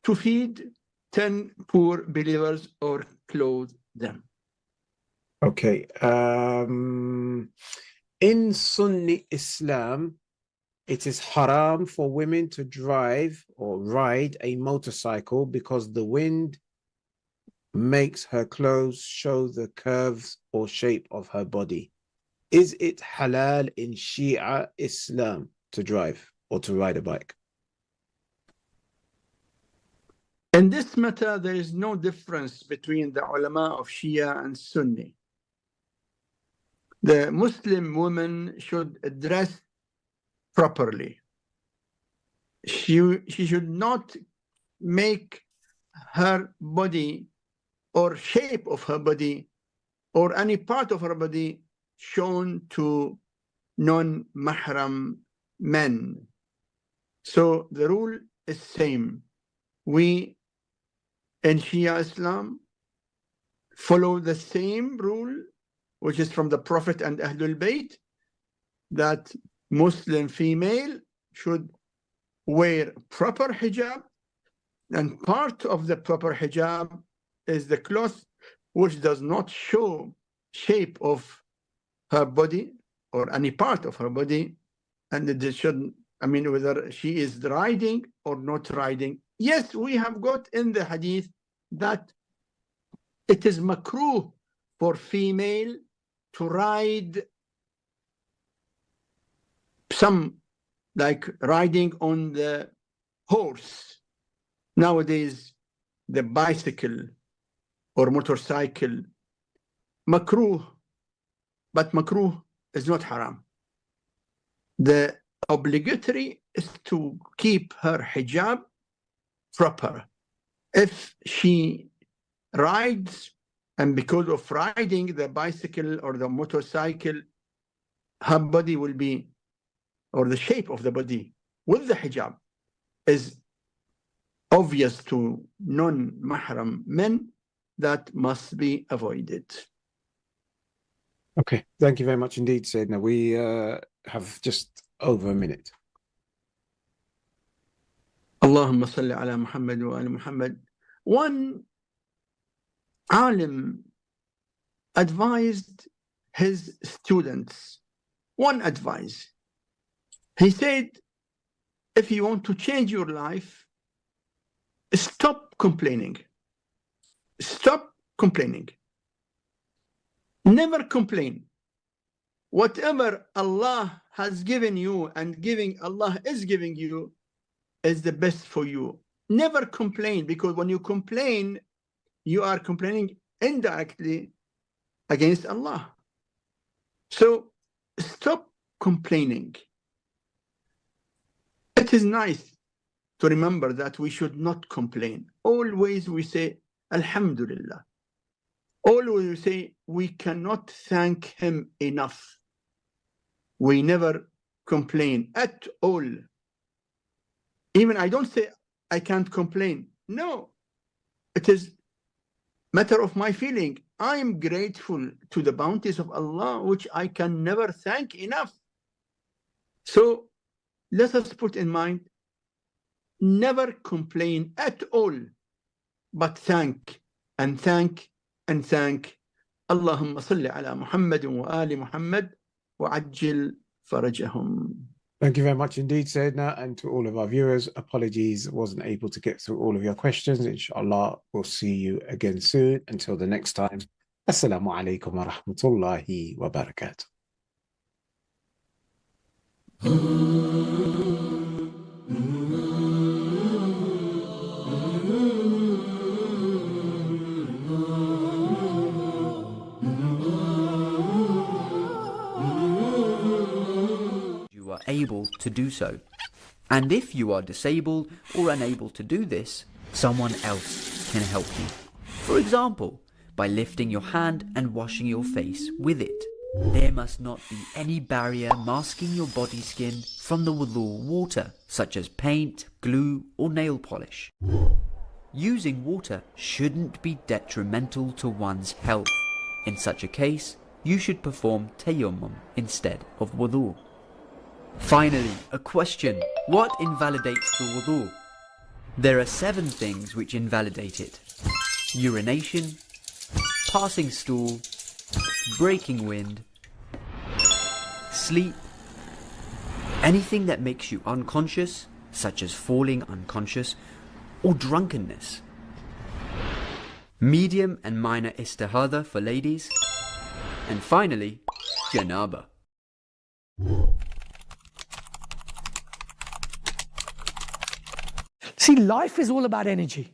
to feed 10 poor believers or clothe them. Okay. In Sunni Islam, it is haram for women to drive or ride a motorcycle because the wind makes her clothes show the curves or shape of her body. Is it halal in Shia Islam to drive or to ride a bike? In this matter, there is no difference between the ulama of Shia and Sunni. The Muslim woman should dress properly. She should not make her body or shape of her body or any part of her body shown to non-mahram men. So the rule is same. We in Shia Islam follow the same rule, which is from the Prophet and Ahlulbayt, that Muslim female should wear proper hijab, and part of the proper hijab is the cloth which does not show shape of her body or any part of her body, and it shouldn't, I mean, whether she is riding or not riding. Yes, we have got in the hadith that it is makruh for female to ride, some like riding on the horse. Nowadays, the bicycle or motorcycle, makruh, but makruh is not haram. The obligatory is to keep her hijab proper. If she rides, and because of riding the bicycle or the motorcycle, her body will be, or the shape of the body with the hijab is obvious to non-mahram men, that must be avoided. Okay, thank you very much indeed, Sayyidina. We have just over a minute. Allahumma salli ala Muhammad wa ala Muhammad. One alim advised his students one advice. He said, if you want to change your life, stop complaining. Stop complaining. Never complain. Whatever Allah has given you and Allah is giving you is the best for you. Never complain, because when you complain, you are complaining indirectly against Allah. So stop complaining. It is nice to remember that we should not complain. Always we say, Alhamdulillah. Always we say, we cannot thank him enough. We never complain at all. Even I don't say I can't complain. No, it is matter of my feeling. I am grateful to the bounties of Allah, which I can never thank enough. So let us put in mind, never complain at all, but thank and thank and thank. Allahumma salli ala Muhammadin wa ali Muhammad wa ajil farajahum. Thank you very much indeed, Sayyidina, and to all of our viewers. Apologies, wasn't able to get through all of your questions. Inshallah, we'll see you again soon. Until the next time, Assalamu alaikum wa rahmatullahi wa barakatuh. Able to do so. And if you are disabled or unable to do this, someone else can help you. For example, by lifting your hand and washing your face with it. There must not be any barrier masking your body skin from the wudu water, such as paint, glue or nail polish. Using water shouldn't be detrimental to one's health. In such a case, you should perform tayammum instead of wudu. Finally, a question. What invalidates the wudu? There are 7 things which invalidate it. Urination, passing stool, breaking wind, sleep, anything that makes you unconscious, such as falling unconscious, or drunkenness. Medium and minor istihada for ladies. And finally, janaba. See, life is all about energy.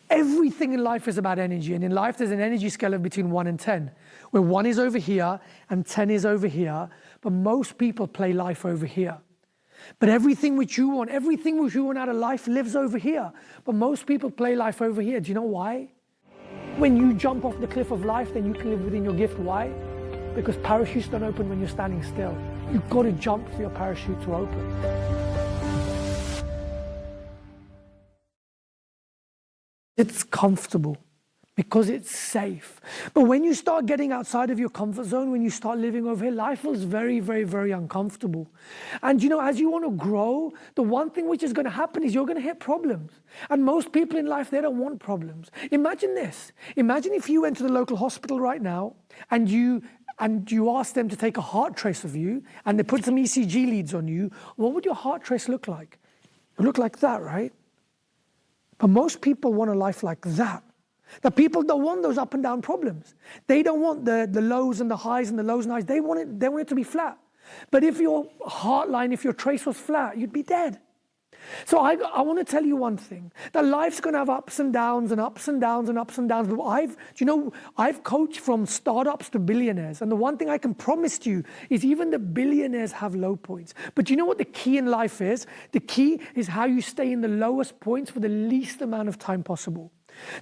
Everything in life is about energy. And in life, there's an energy scale of between 1 and 10, where 1 is over here and 10 is over here. But most people play life over here. But everything which you want out of life lives over here. But most people play life over here. Do you know why? When you jump off the cliff of life, then you can live within your gift. Why? Because parachutes don't open when you're standing still. You've got to jump for your parachute to open. It's comfortable because it's safe. But when you start getting outside of your comfort zone, when you start living over here, life feels very, very, very uncomfortable. And you know, as you want to grow, the one thing which is going to happen is you're going to hit problems. And most people in life, they don't want problems. Imagine this. Imagine if you went to the local hospital right now and you asked them to take a heart trace of you and they put some ECG leads on you. What would your heart trace look like? It would look like that, right? But most people want a life like that. The people don't want those up and down problems. They don't want the lows and the highs and the lows and highs. They want it to be flat. But if your heart line, if your trace was flat, you'd be dead. So I want to tell you one thing, that life's going to have ups and downs and ups and downs and ups and downs. But I've coached from startups to billionaires. And the one thing I can promise to you is even the billionaires have low points. But you know what the key in life is? The key is how you stay in the lowest points for the least amount of time possible.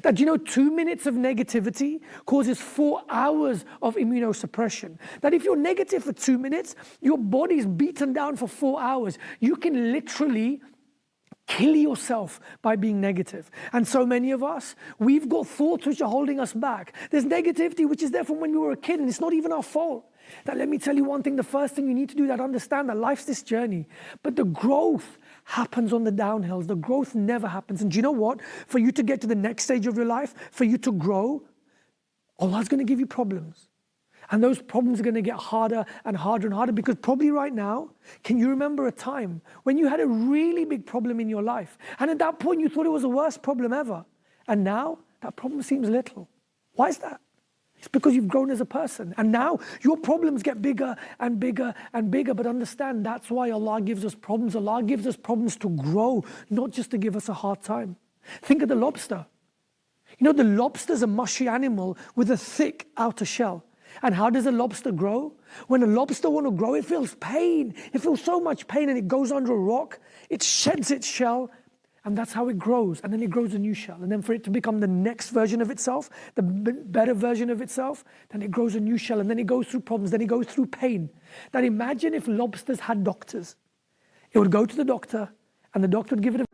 That 2 minutes of negativity causes 4 hours of immunosuppression. That if you're negative for 2 minutes, your body's beaten down for 4 hours. You can literally kill yourself by being negative. And so many of us, we've got thoughts which are holding us back. There's negativity which is there from when we were a kid, and it's not even our fault. That let me tell you one thing, the first thing you need to do is understand that life's this journey. But the growth happens on the downhills. The growth never happens. And do you know what? For you to get to the next stage of your life, for you to grow, Allah's going to give you problems. And those problems are going to get harder and harder and harder, because probably right now, can you remember a time when you had a really big problem in your life? And at that point, you thought it was the worst problem ever. And now that problem seems little. Why is that? It's because you've grown as a person. And now your problems get bigger and bigger and bigger. But understand, that's why Allah gives us problems. Allah gives us problems to grow, not just to give us a hard time. Think of the lobster. The lobster's a mushy animal with a thick outer shell. And how does a lobster grow? When a lobster wants to grow, it feels pain. It feels so much pain, and it goes under a rock. It sheds its shell, And that's how it grows. And then it grows a new shell. And then for it to become the next version of itself, the better version of itself, then it grows a new shell. And then it goes through problems. Then it goes through pain. Now imagine if lobsters had doctors. It would go to the doctor, and the doctor would give it a